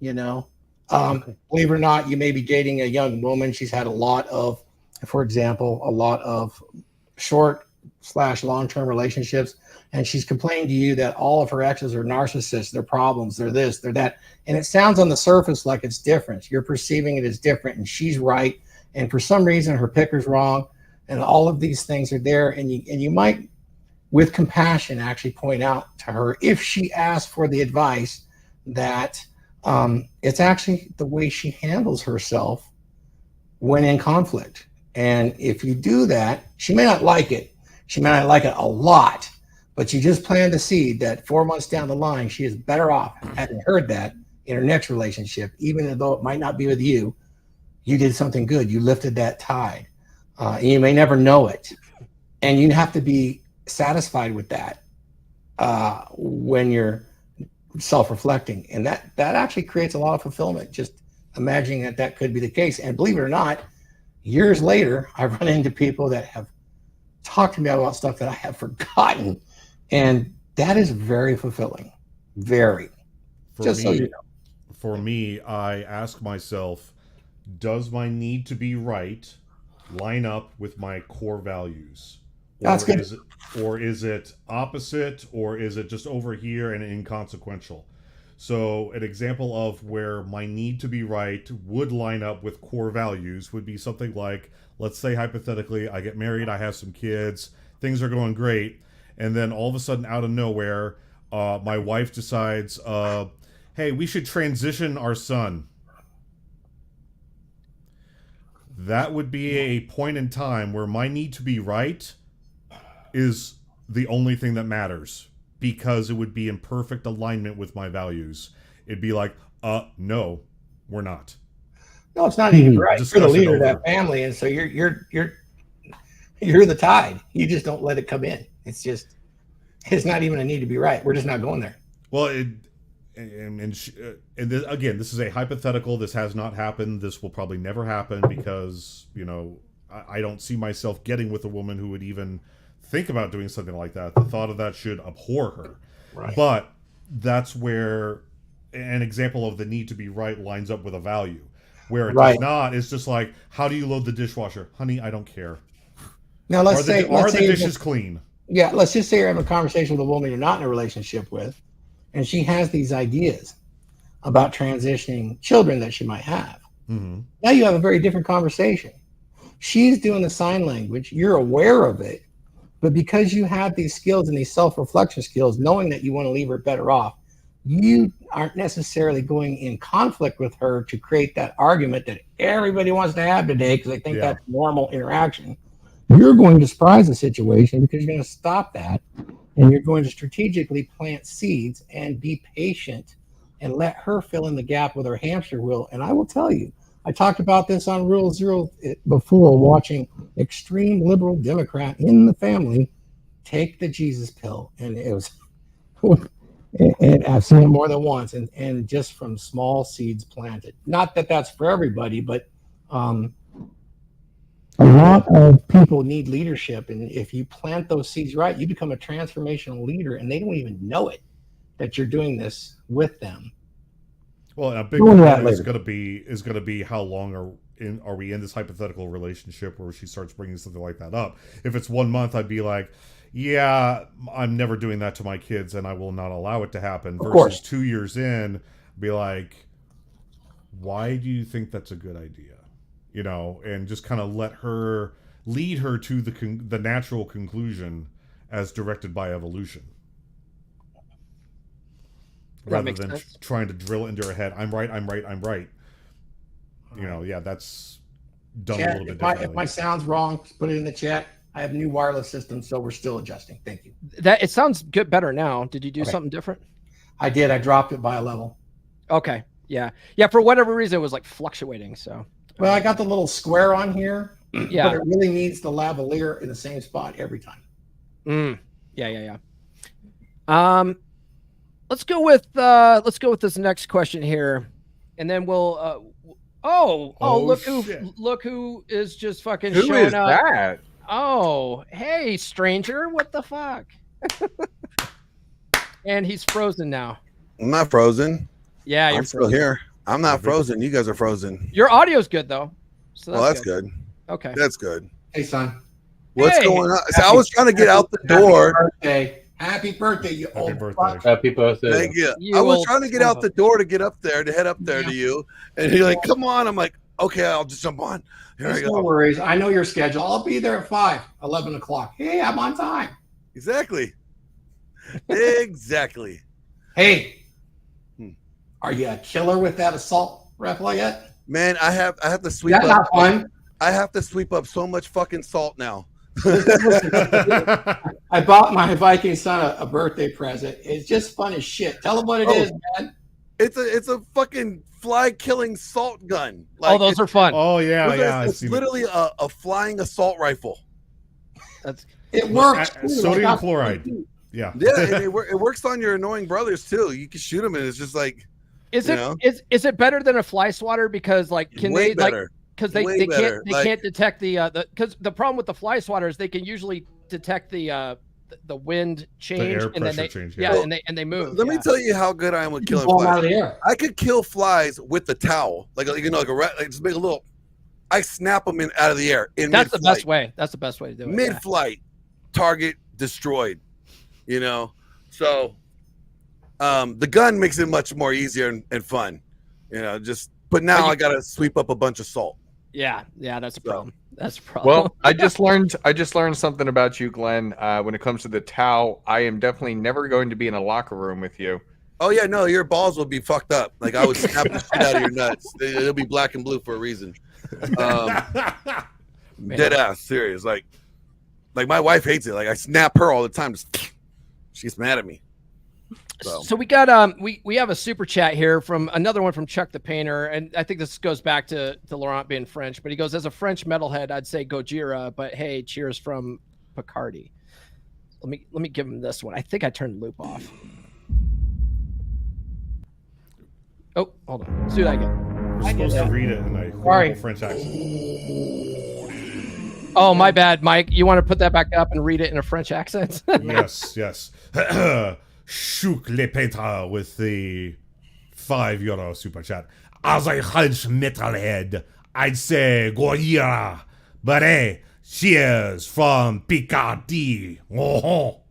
C: you know. Believe it or not, you may be dating a young woman. She's had a lot of short/long-term relationships. And she's complained to you that all of her exes are narcissists, they're problems, they're this, they're that. And it sounds on the surface like it's different. You're perceiving it as different and she's right. And for some reason, her picker's wrong. And all of these things are there. And you might, with compassion, actually point out to her, if she asks for the advice, that it's actually the way she handles herself when in conflict. And if you do that, she may not like it. She may not like it a lot, but you just plant the seed that 4 months down the line, she is better off having heard that in her next relationship, even though it might not be with you. You did something good. You lifted that tide. And you may never know it. And you have to be satisfied with that when you're self-reflecting. And that actually creates a lot of fulfillment, just imagining that could be the case. And believe it or not, years later, I've run into people that have talked to me about stuff that I have forgotten. And that is very fulfilling. Very.
E: For me, I ask myself, does my need to be right line up with my core values?
C: That's good.
E: Is it opposite, or is it just over here and inconsequential? So an example of where my need to be right would line up with core values would be something like, let's say hypothetically, I get married, I have some kids, things are going great, and then all of a sudden out of nowhere, my wife decides, hey, we should transition our son. That would be a point in time where my need to be right is the only thing that matters, because it would be in perfect alignment with my values. It'd be like, no, we're not.
C: No, it's not even right.
E: Discussion
C: You're the leader
E: over.
C: of that family, and so you're the tide. You just don't let it come in. It's not even a need to be right. We're just not going there.
E: Well, again, this is a hypothetical. This has not happened. This will probably never happen because, I don't see myself getting with a woman who would even think about doing something like that. The thought of that should abhor her.
C: Right.
E: But that's where an example of the need to be right lines up with a value. Where it does not, it's just like, how do you load the dishwasher? Honey, I don't care.
C: Now let's say
E: the dishes clean?
C: Yeah, let's just say you're having a conversation with a woman you're not in a relationship with, and she has these ideas about transitioning children that she might have.
E: Mm-hmm.
C: Now you have a very different conversation. She's doing the sign language. You're aware of it. But because you have these skills and these self-reflection skills, knowing that you want to leave her better off, you aren't necessarily going in conflict with her to create that argument that everybody wants to have today because they think that's normal interaction. You're going to surprise the situation because you're going to stop that, and you're going to strategically plant seeds and be patient and let her fill in the gap with her hamster wheel. And I will tell you, I talked about this on Rule Zero before, watching extreme liberal Democrat in the family take the Jesus pill. And it was, and I've seen it more than once, and just from small seeds planted. Not that that's for everybody, but a lot of people need leadership. And if you plant those seeds right, you become a transformational leader, and they don't even know it that you're doing this with them.
E: Well, a big one is going to be how long are we in this hypothetical relationship where she starts bringing something like that up. If it's 1 month, I'd be like, yeah, I'm never doing that to my kids, and I will not allow it to happen. Versus 2 years in, be like, why do you think that's a good idea? And just kind of lead her to the natural conclusion as directed by evolution. Rather than trying to drill into her head, I'm right. That's done a little bit differently.
C: If my sound's wrong, put it in the chat. I have new wireless systems, so we're still adjusting. Thank you.
A: It sounds good, better now. Did you do something different?
C: I did. I dropped it by a level.
A: Okay. Yeah. For whatever reason, it was like fluctuating. So.
C: Well, I got the little square on here.
A: Yeah.
C: But it really needs the lavalier in the same spot every time.
A: Yeah. Let's go with this next question here, and then we'll. Look who is just fucking
D: Who
A: showing
D: is
A: up.
D: that?
A: Oh, hey, stranger! What the fuck? And he's frozen now.
H: I'm not frozen.
A: Yeah, you're
H: still here. I'm not frozen. You guys are frozen.
A: Your audio's good though. So
H: that's good.
A: Okay.
H: That's good.
C: Hey, son.
H: What's going on? So I was trying to get out the door.
C: Happy birthday, you old fuck.
F: Happy birthday.
H: Thank you. I was trying to get out the door to get up there, to head up there to you. And you're like, come on. I'm like, okay, I'll just jump on. Here I go.
C: No worries. I know your schedule. I'll be there at 11 o'clock. Hey, I'm on time.
H: Exactly. Exactly.
C: Hey, are you a killer with that assault rifle yet?
H: Man, I have to sweep up.
C: Not fun.
H: I have to sweep up so much fucking salt now.
C: I bought my Viking son a birthday present. It's just fun as shit. Tell him what it is, man.
H: It's a fucking fly killing salt gun. Like,
A: those are fun.
E: Oh yeah,
H: It's literally a flying assault rifle.
C: It works.
E: Sodium chloride. Yeah.
H: Yeah, and it works on your annoying brothers too. You can shoot them, and it's just like. Is
A: it better than a fly swatter? Because can
H: way
A: they
H: better.
A: Because they can't detect because the problem with the fly swatter is they can usually detect the wind change,
E: and then
A: they move.
H: Let me tell you how good I am with killing flies. I could kill flies with the towel, like a rat. Like just make a little. I snap them out of the air.
A: That's the best way. That's the best way to do it.
H: Mid-flight, target destroyed. So the gun makes it much more easier and fun. But now I gotta sweep up a bunch of salt.
A: Yeah, that's a problem. That's a problem.
D: Well, I just learned something about you, Glenn. When it comes to the towel, I am definitely never going to be in a locker room with you.
H: Oh yeah, no, your balls will be fucked up. Like I would snap the shit out of your nuts. It'll be black and blue for a reason. Dead ass, serious. Like my wife hates it. Like I snap her all the time. She gets mad at me.
A: So we got we have a super chat here from another one from Chuck the Painter, and I think this goes back to Laurent being French, but he goes, as a French metalhead, I'd say Gojira, but hey, cheers from Picardy. Let me give him this one. I think I turned the loop off. Oh, hold on. Let's do that again.
E: You're supposed to read it in a
C: Sorry.
E: horrible French accent.
A: Oh, my bad, Mike. You want to put that back up and read it in a French accent?
E: Yes. Chouk le Petra with the €5 super chat. As a French metalhead, I'd say Goya, but hey, she is from Picardy. Oh.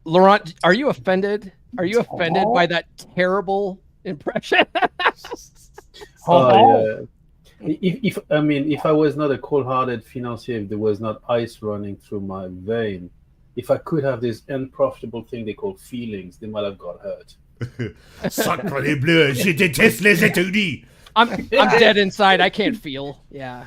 A: Laurent, are you offended? Are you offended by that terrible impression?
F: Yeah. If I was not a cold-hearted financier, if there was not ice running through my vein, if I could have this unprofitable thing they call feelings, they might have got hurt.
E: Sacre bleu, je déteste les États-Unis.
A: I'm dead inside. I can't feel. Yeah.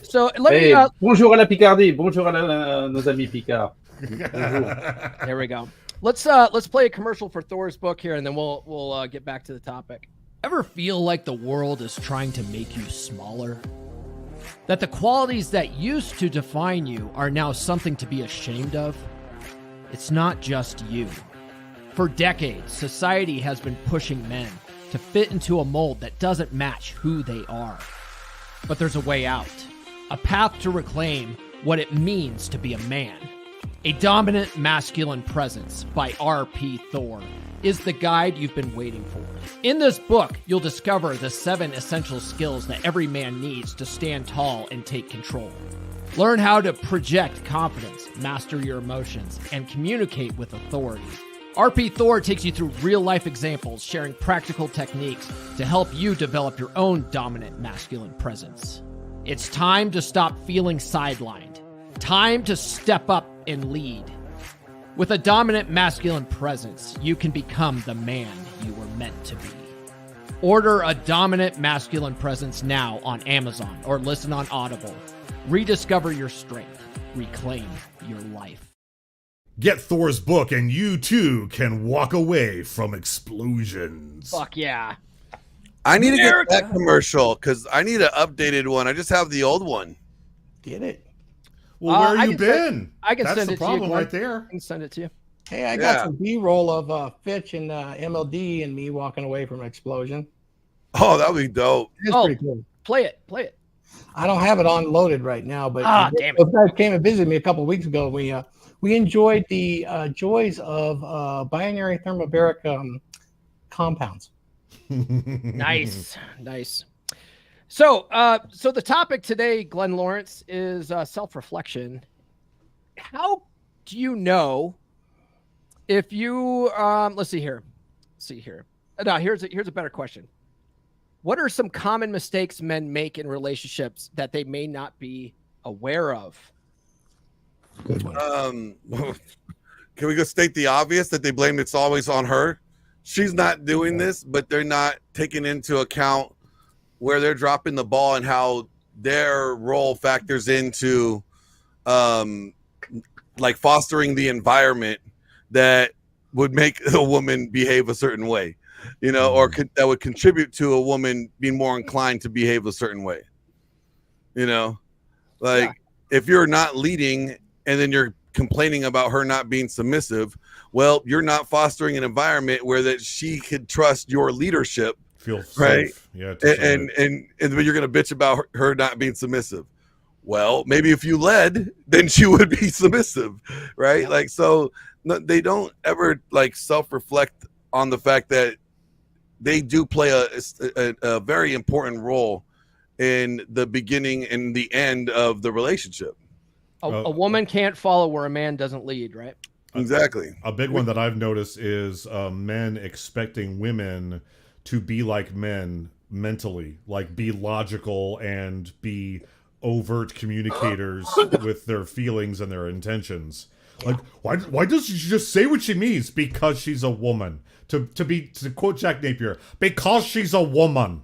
A: So let me.
F: Bonjour à la Picardie. Bonjour à nos amis Picard.
A: There we go. Let's play a commercial for Thor's book here, and then we'll get back to the topic. Ever feel like the world is trying to make you smaller? That the qualities that used to define you are now something to be ashamed of? It's not just you. For decades, society has been pushing men to fit into a mold that doesn't match who they are. But there's a way out. A path to reclaim what it means to be a man. A Dominant Masculine Presence by R.P. Thor is the guide you've been waiting for. In this book, you'll discover the 7 essential skills that every man needs to stand tall and take control. Learn how to project confidence, master your emotions, and communicate with authority. R.P. Thor takes you through real-life examples, sharing practical techniques to help you develop your own dominant masculine presence. It's time to stop feeling sidelined. Time to step up and lead. With a dominant masculine presence, you can become the man you were meant to be. Order a Dominant Masculine Presence now on Amazon or listen on Audible. Rediscover your strength. Reclaim your life.
E: Get Thor's book and you too can walk away from explosions.
A: Fuck yeah.
H: I need to get that commercial because I need an updated one. I just have the old one.
C: Get it.
E: Well, where
A: I
E: you
A: can
E: been?
A: I can
E: That's
A: send
E: the
A: it to you.
E: problem
A: Glenn.
E: right there.
A: I can send it to you.
C: Hey, I got some B-roll of Fitch and MLD and me walking away from an explosion.
H: Oh, that would be dope.
C: It's pretty cool.
A: Play it. Play it.
C: I don't have it unloaded right now, but
A: damn it.
C: those guys came and visited me a couple of weeks ago. We enjoyed the joys of binary thermobaric compounds.
A: Nice. So the topic today, Glenn Lawrence, is self-reflection. How do you know if you let's see here. No, here's a better question. What are some common mistakes men make in relationships that they may not be aware of?
C: Good one.
H: Can we go state the obvious that they blame it's always on her? She's not doing this, but they're not taking into account where they're dropping the ball and how their role factors into like fostering the environment that would make a woman behave a certain way, you know, or that would contribute to a woman being more inclined to behave a certain way. You know, like if you're not leading and then you're complaining about her not being submissive, well, you're not fostering an environment where that she could trust your leadership.
E: Feel
H: right.
E: Safe. Yeah.
H: And you're going to bitch about her not being submissive. Well, maybe if you led, then she would be submissive. Right. Yeah. Like, so they don't ever like self-reflect on the fact that they do play a very important role in the beginning and the end of the relationship.
A: A woman can't follow where a man doesn't lead, right?
H: Exactly.
E: A big one that I've noticed is men expecting women to be like men mentally, like be logical and be overt communicators with their feelings and their intentions. Like, why does she just say what she means? Because she's a woman. To quote Jack Napier, because she's a woman.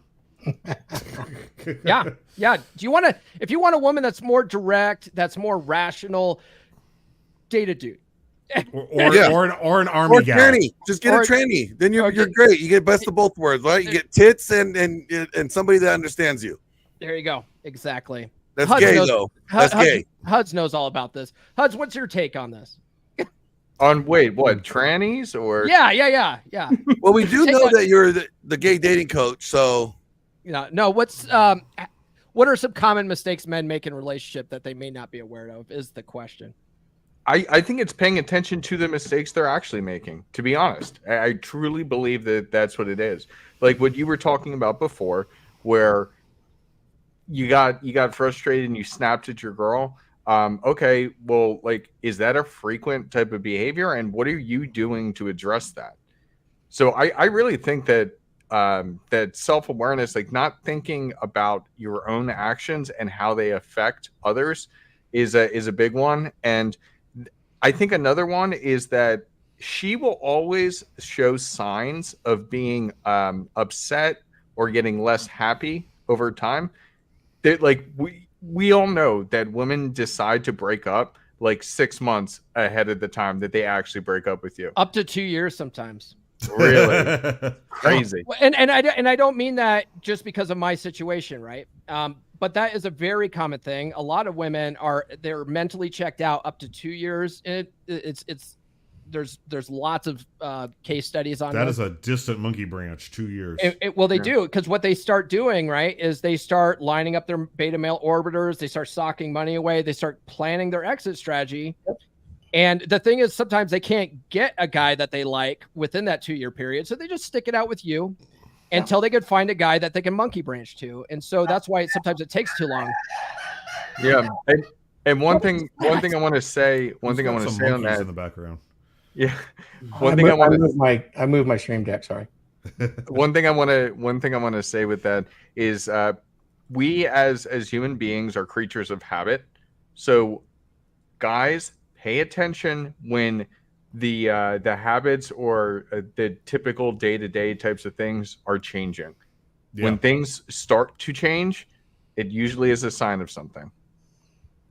A: Yeah. If you want a woman that's more direct, that's more rational, date a dude.
E: or an army gal.
H: Tranny. Just get a tranny. Then you're great. You get best of both worlds, right? You get tits and somebody that understands you.
A: There you go. Exactly.
H: That's Huds gay, though. That's gay.
A: Huds knows all about this. Huds, what's your take on this?
D: On wait, what trannies or?
A: Yeah.
H: Well, we do
A: Take
H: know
A: that-
H: that you're the gay dating coach, so
A: No. What are some common mistakes men make in a relationship that they may not be aware of? Is the question.
D: I think it's paying attention to the mistakes they're actually making. To be honest, I truly believe that that's what it is. Like what you were talking about before, where you got frustrated and you snapped at your girl. Okay, well, like, is that a frequent type of behavior, and what are you doing to address that? So I really think that that self-awareness, like not thinking about your own actions and how they affect others, is a big one. And I think another one is that she will always show signs of being upset or getting less happy over time. That like we all know that women decide to break up like 6 months ahead of the time that they actually break up with you.
A: Up to 2 years sometimes.
D: Really crazy.
A: And I don't mean that just because of my situation, right? But that is a very common thing. A lot of women they're mentally checked out up to 2 years. There's lots of case studies on
E: That
A: this.
E: is a distant monkey branch. 2 years.
A: Well, they do, because what they start doing, right, is they start lining up their beta male orbiters. They start socking money away. They start planning their exit strategy. Yep. And the thing is, sometimes they can't get a guy that they like within that 2 year period. So they just stick it out with you until they can find a guy that they can monkey branch to. And so that's why sometimes it takes too long.
D: Yeah. And one thing I want to say, on that
E: in the background.
D: Yeah.
C: I moved my stream deck. Sorry.
D: One thing I want to say with that is we as human beings are creatures of habit. So guys, pay attention when the habits or the typical day-to-day types of things are changing. Yeah. When things start to change, it usually is a sign of something.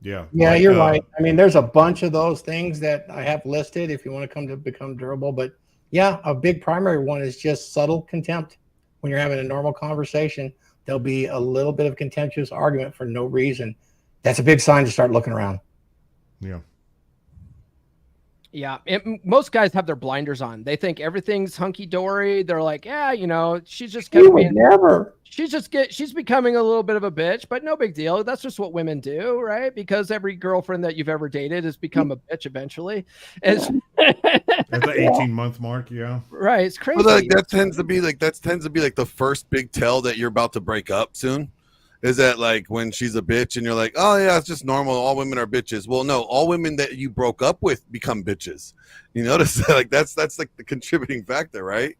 E: Yeah.
C: Yeah, you're right. I mean, there's a bunch of those things that I have listed if you want to come to become durable. But yeah, a big primary one is just subtle contempt. When you're having a normal conversation, there'll be a little bit of contemptuous argument for no reason. That's a big sign to start looking around.
E: Yeah.
A: Yeah, most guys have their blinders on. They think everything's hunky dory. They're like, yeah, she's just she's becoming a little bit of a bitch, but no big deal. That's just what women do, right? Because every girlfriend that you've ever dated has become a bitch eventually. At
E: the 18-month mark, yeah.
A: Right, it's crazy.
H: Well, that tends to be like the first big tell that you're about to break up soon. Is that like when she's a bitch and you're like, oh yeah, it's just normal. All women are bitches. Well, no, all women that you broke up with become bitches. You notice that? Like that's like the contributing factor, right?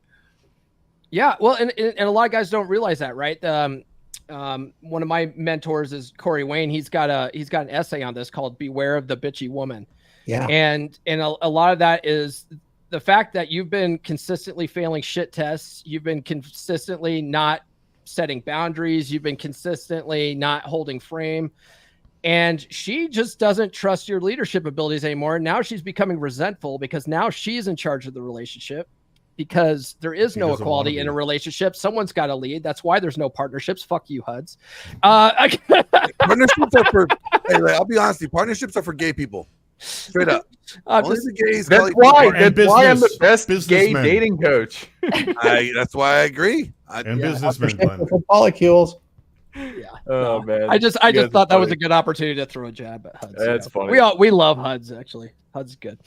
A: Yeah, well, and a lot of guys don't realize that, right? One of my mentors is Corey Wayne. He's got an essay on this called "Beware of the Bitchy Woman."
C: Yeah,
A: and a lot of that is the fact that you've been consistently failing shit tests. You've been consistently not setting boundaries. You've been consistently not holding frame, and she just doesn't trust your leadership abilities anymore. Now she's becoming resentful because now she's in charge of the relationship, because there is no equality in a relationship. Someone's got to lead. That's why there's no partnerships. Fuck you, Huds.
H: Partnerships are for, I'll be honest, partnerships are for gay people. Straight up. Only the gays.
D: That's why I'm the best gay dating coach.
H: That's why I agree.
E: Businessmen, Glenn.
C: For molecules.
A: Yeah.
D: Oh man.
A: I just thought that was a good opportunity to throw a jab at Huds.
D: That's funny.
A: We love Huds, actually. Huds is good.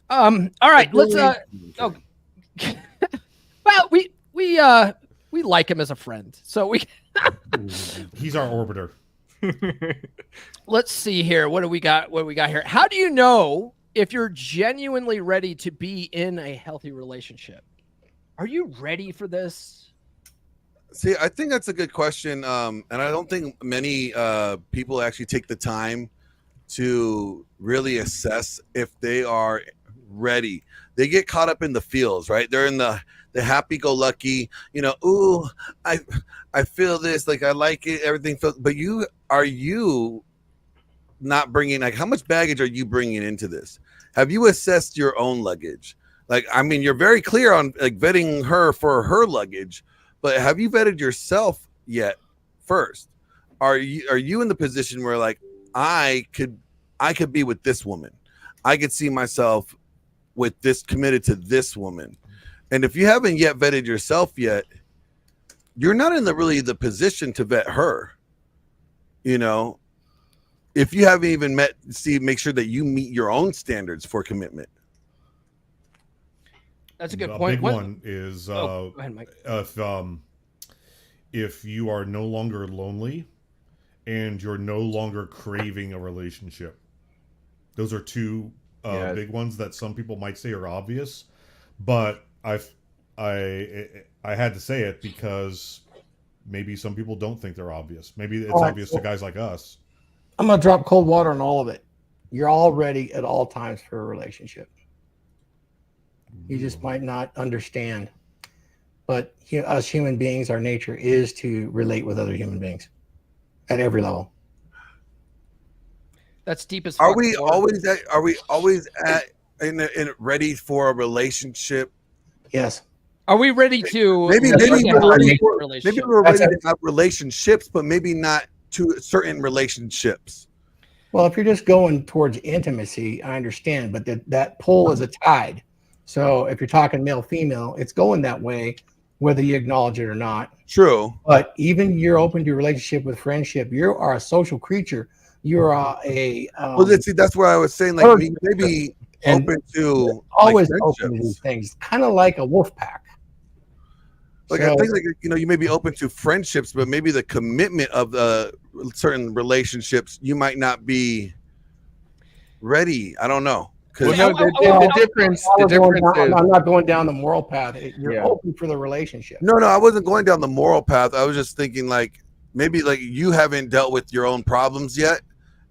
A: All right, let's well, we like him as a friend. So
E: he's our orbiter.
A: Let's see here. What do we got here? How do you know if you're genuinely ready to be in a healthy relationship? Are you ready for this?
H: See, I think that's a good question. And I don't think many people actually take the time to really assess if they are ready. They get caught up in the feels, right? They're in the happy-go-lucky, ooh, I feel this, like I like it, everything feels. But are you not bringing, like, how much baggage are you bringing into this? Have you assessed your own luggage? Like, I mean, you're very clear on like vetting her for her luggage, but have you vetted yourself yet first? Are you in the position where like I could be with this woman? I could see myself with this, committed to this woman. And if you haven't yet vetted yourself yet, you're not in the position to vet her. You know, if you haven't even make sure that you meet your own standards for commitment.
A: That's a good
E: A
A: point.
E: big one is
A: go ahead, Mike.
E: If you are no longer lonely and you're no longer craving a relationship. Those are two big ones that some people might say are obvious, but I had to say it because maybe some people don't think they're obvious. Maybe it's obvious to guys like us.
C: I'm going to drop cold water on all of it. You're all ready at all times for a relationship. You just might not understand. But us human beings, our nature is to relate with other human beings at every level.
A: That's deep as
H: Are
A: fuck,
H: we
A: Thor.
H: always in ready for a relationship?
C: Yes.
A: Are we ready to
H: Maybe
A: have a
H: we're ready
A: relationship?
H: maybe we're ready to have relationships, but maybe not to certain relationships.
C: Well, if you're just going towards intimacy, I understand, but that pull is a tide. So if you're talking male, female, it's going that way, whether you acknowledge it or not.
H: True.
C: But even you're open to relationship with friendship. You are a social creature. You're
H: that's where I was saying, like, maybe open to
C: always
H: like
C: open to these things, kind of like a wolf pack.
H: Like, I think, like, you may be open to friendships, but maybe the commitment of certain relationships, you might not be ready. I don't know.
D: Well, no, the difference is,
C: I'm not going down the moral path. You're open for the relationship.
H: No, I wasn't going down the moral path. I was just thinking, like, maybe like you haven't dealt with your own problems yet,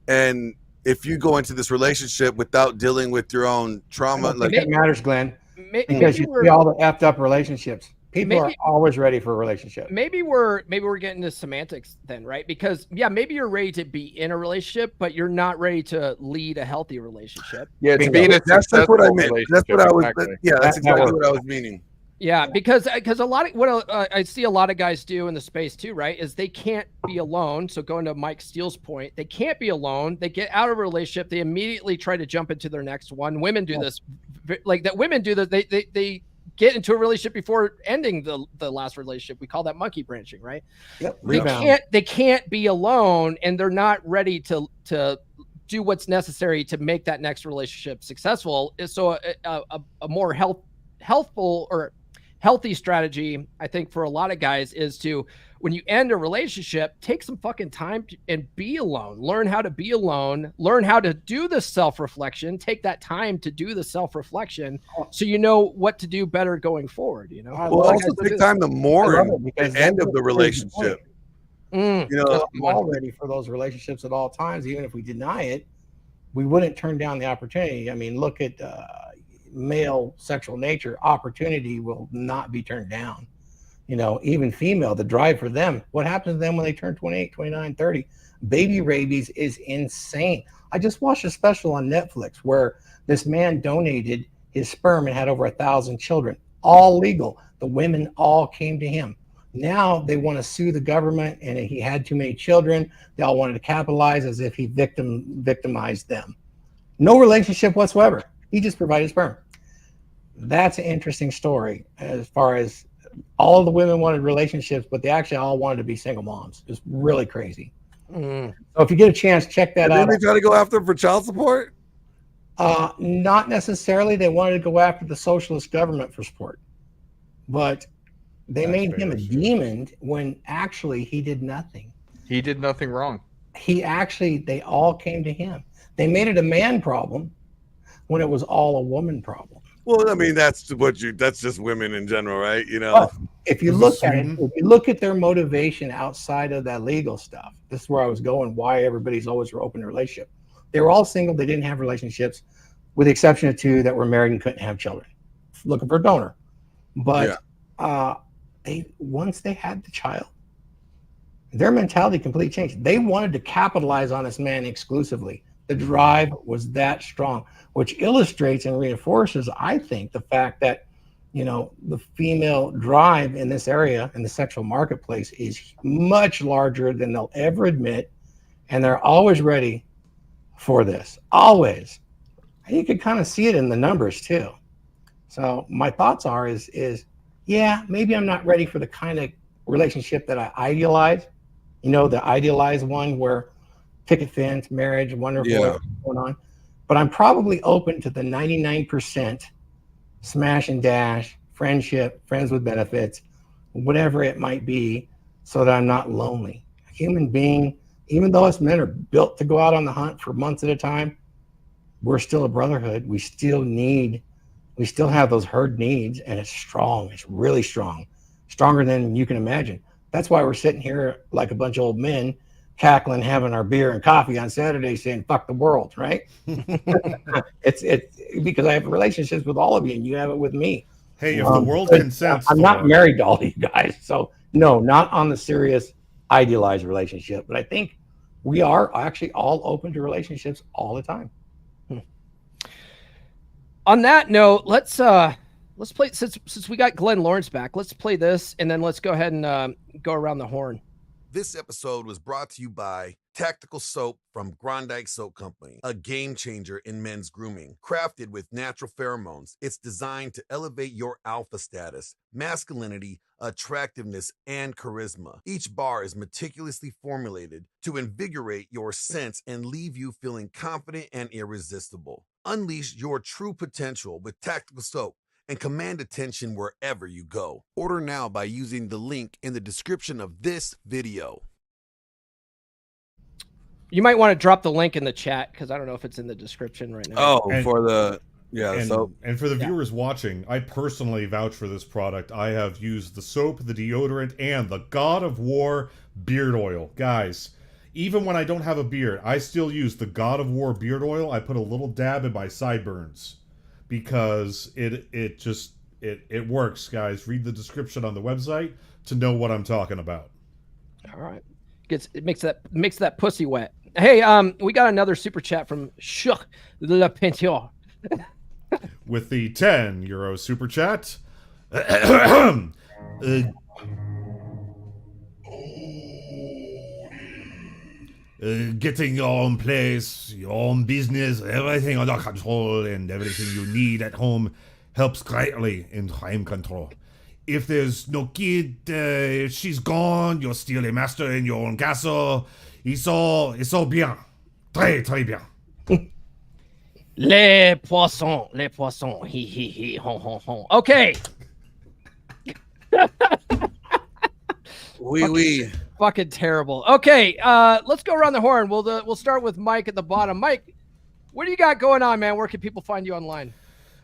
H: and if you go into this relationship without dealing with your own trauma, like,
C: it matters, Glenn, because you
A: we're-
C: see all the effed up relationships. People are
A: Maybe-
C: always ready for a relationship.
A: Maybe we're getting into semantics then, right? Because maybe you're ready to be in a relationship, but you're not ready to lead a healthy relationship.
D: Yeah, to be in a
H: that's what
D: successful
H: I meant. That's what I was.
D: relationship,
H: Yeah, that's
C: That
H: exactly
C: works.
H: what I was meaning.
A: Yeah, because a lot of what I see a lot of guys do in the space too, right? Is they can't be alone. So going to Mike Steele's point, they can't be alone. They get out of a relationship. They immediately try to jump into their next one. Women do this, like that. Women do that. They get into a relationship before ending the last relationship. We call that monkey branching, right?
C: Yep.
A: They can't be alone, and they're not ready to do what's necessary to make that next relationship successful. So a more healthful or healthy strategy, I think, for a lot of guys is to, when you end a relationship, take some fucking time and be alone. Learn how to be alone. Learn how to do the self-reflection. Take that time to do the self-reflection so you know what to do better going forward, you know?
H: Well, also take time to mourn
C: because
H: the end of the
C: that's
H: relationship.
A: Mm.
H: You know,
C: We're all ready for those relationships at all times. Even if we deny it, we wouldn't turn down the opportunity. I mean, look at male sexual nature. Opportunity will not be turned down. You know, even female, the drive for them. What happens to them when they turn 28, 29, 30? Baby rabies is insane. I just watched a special on Netflix where this man donated his sperm and had over 1,000 children, all legal. The women all came to him. Now they want to sue the government, and he had too many children. They all wanted to capitalize as if he victimized them. No relationship whatsoever. He just provided sperm. That's an interesting story as far as all of the women wanted relationships, but they actually all wanted to be single moms. It's really crazy.
A: Mm.
C: So if you get a chance, check that out.
H: Didn't they try to go after him for child support?
C: Not necessarily. They wanted to go after the socialist government for support, but they made him a demon when actually he did nothing.
D: he did nothing wrong.
C: They all came to him. They made it a man problem when it was all a woman problem.
H: Well, I mean, that's just women in general, right? You know,
C: But if you
E: Is
C: look
E: this
C: at it,
E: Sweden?
C: if you look at their motivation outside of that legal stuff, this is where I was going, why everybody's always open to relationship. They were all single, they didn't have relationships, with the exception of 2 that were married and couldn't have children, looking for a donor. But once they had the child, their mentality completely changed. They wanted to capitalize on this man exclusively. The drive was that strong, which illustrates and reinforces, I think, the fact that, you know, the female drive in this area, in the sexual marketplace, is much larger than they'll ever admit. And they're always ready for this. Always. you could kind of see it in the numbers too. So my thoughts are yeah, maybe I'm not ready for the kind of relationship that I idealize. You know, the idealized one where picket fence, marriage, wonderful,
H: Yeah.
C: going on. But I'm probably open to the 99% smash and dash, friendship, friends with benefits, whatever it might be, so that I'm not lonely. A human being, even though us men are built to go out on the hunt for months at a time, we're still a brotherhood. We still have those herd needs, and it's strong. It's really strong, stronger than you can imagine. That's why we're sitting here like a bunch of old men, cackling, having our beer and coffee on Saturday, saying "fuck the world," right? it's because I have relationships with all of you, and you have it with me.
E: Hey, if the world
C: But
E: consents,
C: I'm not
E: Thor.
C: married to all you guys, so no, not on the serious idealized relationship. But I think we are actually all open to relationships all the time.
A: On that note, let's play, since we got Glenn Lawrence back, let's play this, and then let's go ahead and go around the horn.
H: This episode was brought to you by Tactical Soap from Grondike Soap Company, a game changer in men's grooming. Crafted with natural pheromones, it's designed to elevate your alpha status, masculinity, attractiveness, and charisma. Each bar is meticulously formulated to invigorate your sense and leave you feeling confident and irresistible. Unleash your true potential with Tactical Soap and command attention wherever you go. Order now by using the link in the description of this video.
A: You might want to drop the link in the chat because I don't know if it's in the description right now.
H: Oh,
E: And-
H: for the soap.
E: And for the viewers watching, I personally vouch for this product. I have used the soap, the deodorant, and the God of War beard oil. Guys, even when I don't have a beard, I still use the God of War beard oil. I put a little dab in my sideburns because it works, guys. Read the description on the website to know what I'm talking about.
A: All right, it makes that pussy wet. Hey, we got another super chat from Chuck Le Penteur.
E: With the €10 super chat. Getting your own place, your own business, everything under control, and everything you need at home helps greatly in time control. If there's no kid, if she's gone, you're still a master in your own castle. It's all bien. Très, très bien.
A: Les poissons, he, he, hon, hon, hon. Okay.
H: Oui.
A: Fucking terrible. Okay, let's go around the horn. We'll start with Mike at the bottom. Mike, what do you got going on, man? Where can people find you online?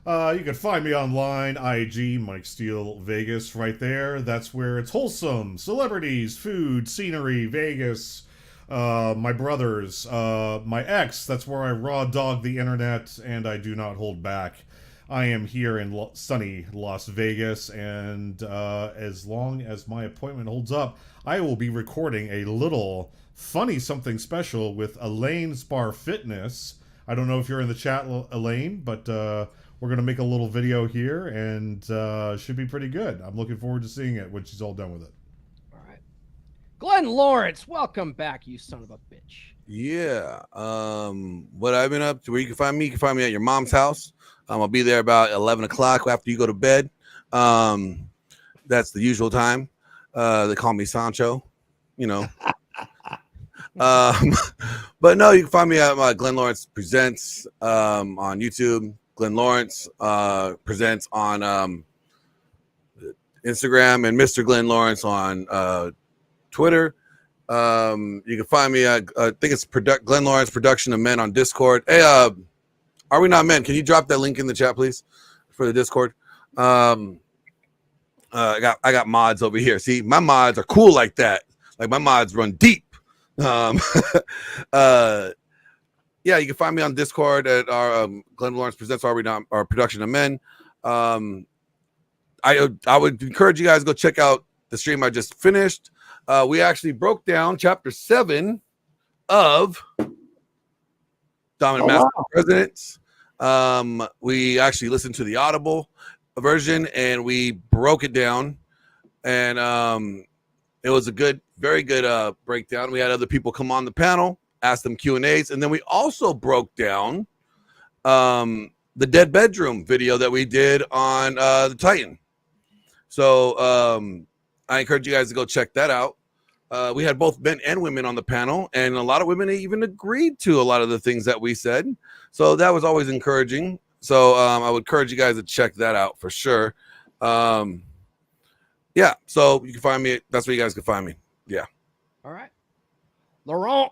E: You can find me online, IG, Mike Steele, Vegas, right there. That's where it's wholesome. Celebrities, food, scenery, Vegas, my brothers, my ex. That's where I raw dog the internet, and I do not hold back. I am here in sunny Las Vegas, and as long as my appointment holds up, I will be recording a little funny something special with Elaine Spar Fitness. I don't know if you're in the chat, Elaine, but we're going to make a little video here, and should be pretty good. I'm looking forward to seeing it when she's all done with it.
A: All right. Glenn Lawrence, welcome back, you son of a bitch.
H: Yeah. What I've been up to, where you can find me at your mom's house. I'll be there about 11 o'clock after you go to bed. That's the usual time. They call me Sancho, you know. But no, you can find me at Glenn Lawrence Presents on YouTube. Glenn Lawrence Presents on Instagram, and Mr. Glenn Lawrence on Twitter. You can find me at I think it's Glenn Lawrence Production of Men on Discord. Hey, Are We Not Men? Can you drop that link in the chat, please, for the Discord? I got mods over here. See, my mods are cool like that. Like my mods run deep. Yeah, you can find me on Discord at our Glenn Lawrence Presents Are We Not, our Production of Men. I would encourage you guys to go check out the stream I just finished. We actually broke down chapter 7 of Dominant Master Presidents. We actually listened to the Audible version and we broke it down, and it was a very good breakdown. We had other people come on the panel, ask them Q&As, and then we also broke down the dead bedroom video that we did on the Titan. So I encourage you guys to go check that out. We had both men and women on the panel, and a lot of women even agreed to a lot of the things that we said. So that was always encouraging. So I would encourage you guys to check that out for sure. Yeah, so you can find me. That's where you guys can find me. Yeah.
A: All right. Laurent,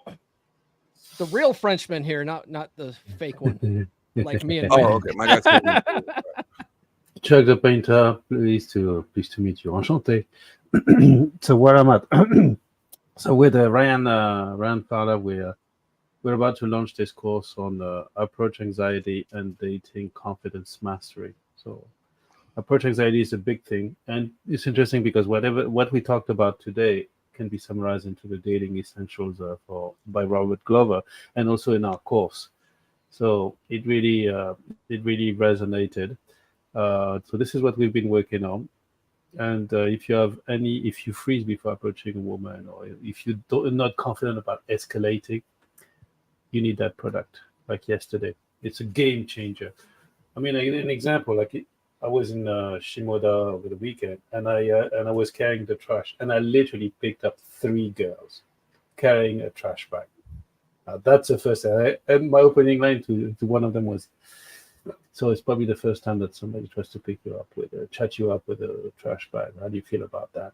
A: the real Frenchman here, not the fake one, like me and
H: Oh, okay. My guy's
F: Chuck the Painter, pleased to meet you. Enchanté. So where I'm at. So with Ryan Fowler, we're about to launch this course on approach anxiety and dating confidence mastery. So approach anxiety is a big thing, and it's interesting because what we talked about today can be summarized into the dating essentials by Robert Glover, and also in our course. So it really resonated. So this is what we've been working on. And if you freeze before approaching a woman, or if you're not confident about escalating, you need that product. Like yesterday, it's a game changer. I mean, an example, like I was in Shimoda over the weekend, and I was carrying the trash, and I literally picked up 3 girls carrying a trash bag. That's the first thing. And my opening line to one of them was, so it's probably the first time that somebody tries to pick you up chat you up with a trash bag. How do you feel about that?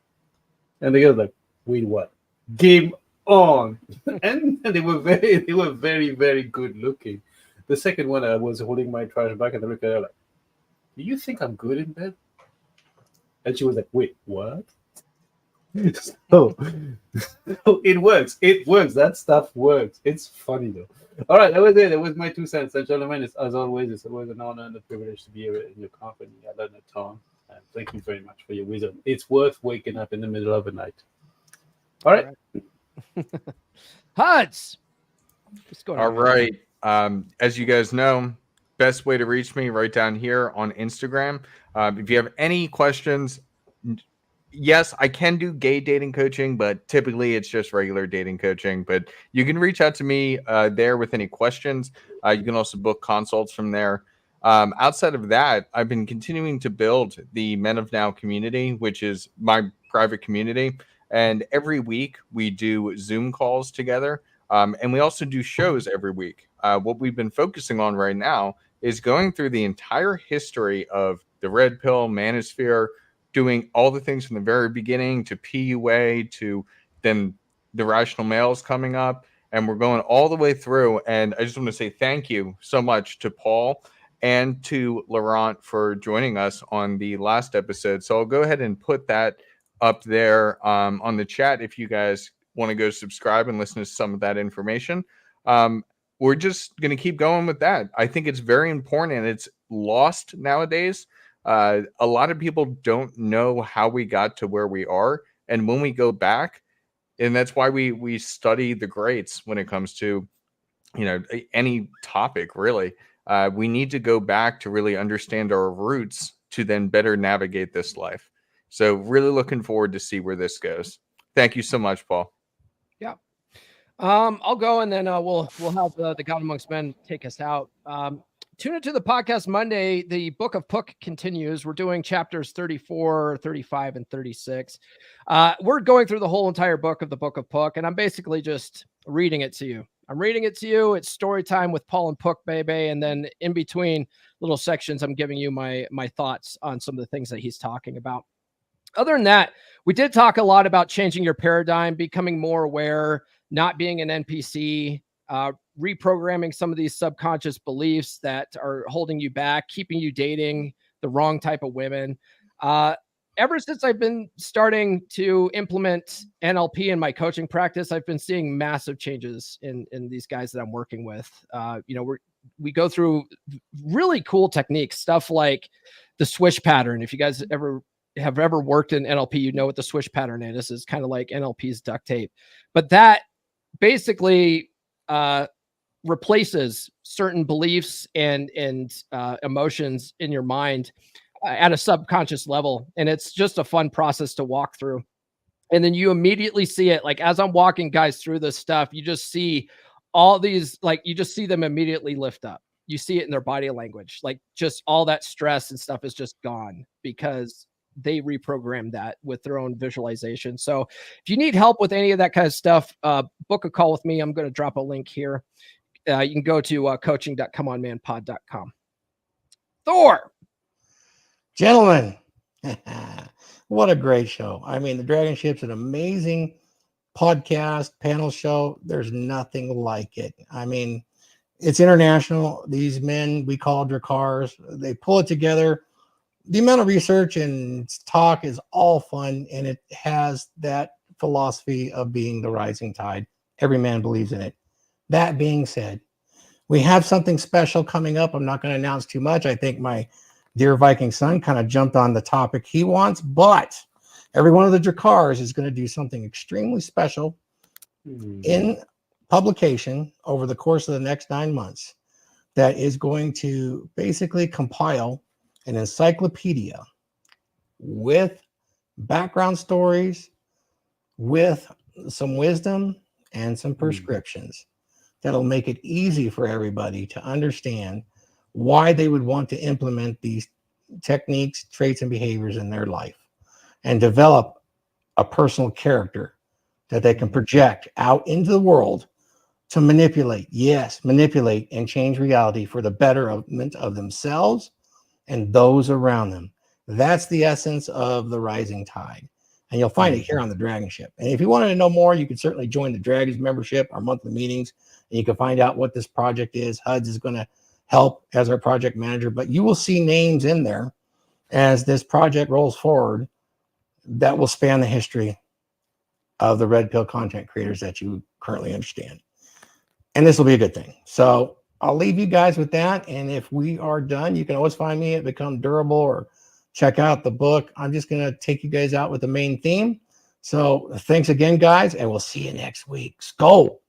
F: And the girl's like, wait, what? Game on. And they were very, very good looking. The second one, I was holding my trash bag, and I looked at her like, do you think I'm good in bed? And she was like, wait, what? So it works. It works. That stuff works. It's funny though. All right, that was it. That was my 2 cents. And gentlemen, as always, it's always an honor and a privilege to be here in your company. I learned a ton. And thank you very much for your wisdom. It's worth waking up in the middle of the night. All right.
A: Huds.
D: All right. As you guys know, best way to reach me right down here on Instagram. If you have any questions, yes, I can do gay dating coaching, but typically it's just regular dating coaching. But you can reach out to me there with any questions. You can also book consults from there. Outside of that, I've been continuing to build the Men of Now community, which is my private community. And every week we do Zoom calls together. And we also do shows every week. What we've been focusing on right now is going through the entire history of the Red Pill, Manosphere, doing all the things from the very beginning to PUA to then the Rational Males coming up. And we're going all the way through. And I just want to say thank you so much to Paul and to Laurent for joining us on the last episode. So I'll go ahead and put that up there on the chat if you guys want to go subscribe and listen to some of that information. We're just going to keep going with that. I think it's very important, and it's lost nowadays. A lot of people don't know how we got to where we are. And when we go back, and that's why we study the greats when it comes to, any topic, really. We need to go back to really understand our roots to then better navigate this life. So really looking forward to see where this goes. Thank you so much, Paul.
A: Yeah. I'll go, and then we'll have the God Amongst Men take us out. Tune into the podcast Monday. The Book of Puck continues. We're doing chapters 34, 35, and 36. We're going through the whole entire book of the Book of Puck, and I'm basically just reading it to you. I'm reading it to you. It's story time with Paul and Puck, baby. And then in between little sections, I'm giving you my thoughts on some of the things that he's talking about. Other than that, we did talk a lot about changing your paradigm, becoming more aware, not being an NPC, reprogramming some of these subconscious beliefs that are holding you back, keeping you dating the wrong type of women. Ever since I've been starting to implement NLP in my coaching practice, I've been seeing massive changes in these guys that I'm working with. We go through really cool techniques, stuff like the swish pattern. If you guys have ever worked in NLP, you know what the swish pattern is. This is kind of like NLP's duct tape, but that basically replaces certain beliefs and emotions in your mind at a subconscious level. And it's just a fun process to walk through. And then you immediately see it. Like as I'm walking guys through this stuff, you just see all these, like you just see them immediately lift up. you see it in their body language. Like just all that stress and stuff is just gone because they reprogram that with their own visualization. So if you need help with any of that kind of stuff, book a call with me. I'm going to drop a link here. You can go to coaching.comeonmanpod.com. Thor.
C: Gentlemen, what a great show. I mean, the DragonShip's an amazing podcast, panel show. There's nothing like it. I mean, it's international. These men we call Drakars, they pull it together. The amount of research and talk is all fun, and it has that philosophy of being the rising tide. Every man believes in it. That being said, we have something special coming up. I'm not going to announce too much. I think my dear Viking son kind of jumped on the topic he wants, but every one of the Drakars is going to do something extremely special in publication over the course of the next 9 months that is going to basically compile an encyclopedia with background stories, with some wisdom and some prescriptions that'll make it easy for everybody to understand why they would want to implement these techniques, traits, and behaviors in their life and develop a personal character that they can project out into the world to manipulate and change reality for the betterment of themselves and those around them. That's the essence of the rising tide. And you'll find it here on the DragonShip. And if you wanted to know more, you can certainly join the Dragons membership, our monthly meetings, and you can find out what this project is. Huds is going to help as our project manager, but you will see names in there as this project rolls forward that will span the history of the red pill content creators that you currently understand. And this will be a good thing. So I'll leave you guys with that. And if we are done, you can always find me at Become Durable or check out the book. I'm just going to take you guys out with the main theme. So thanks again, guys, and we'll see you next week. Go.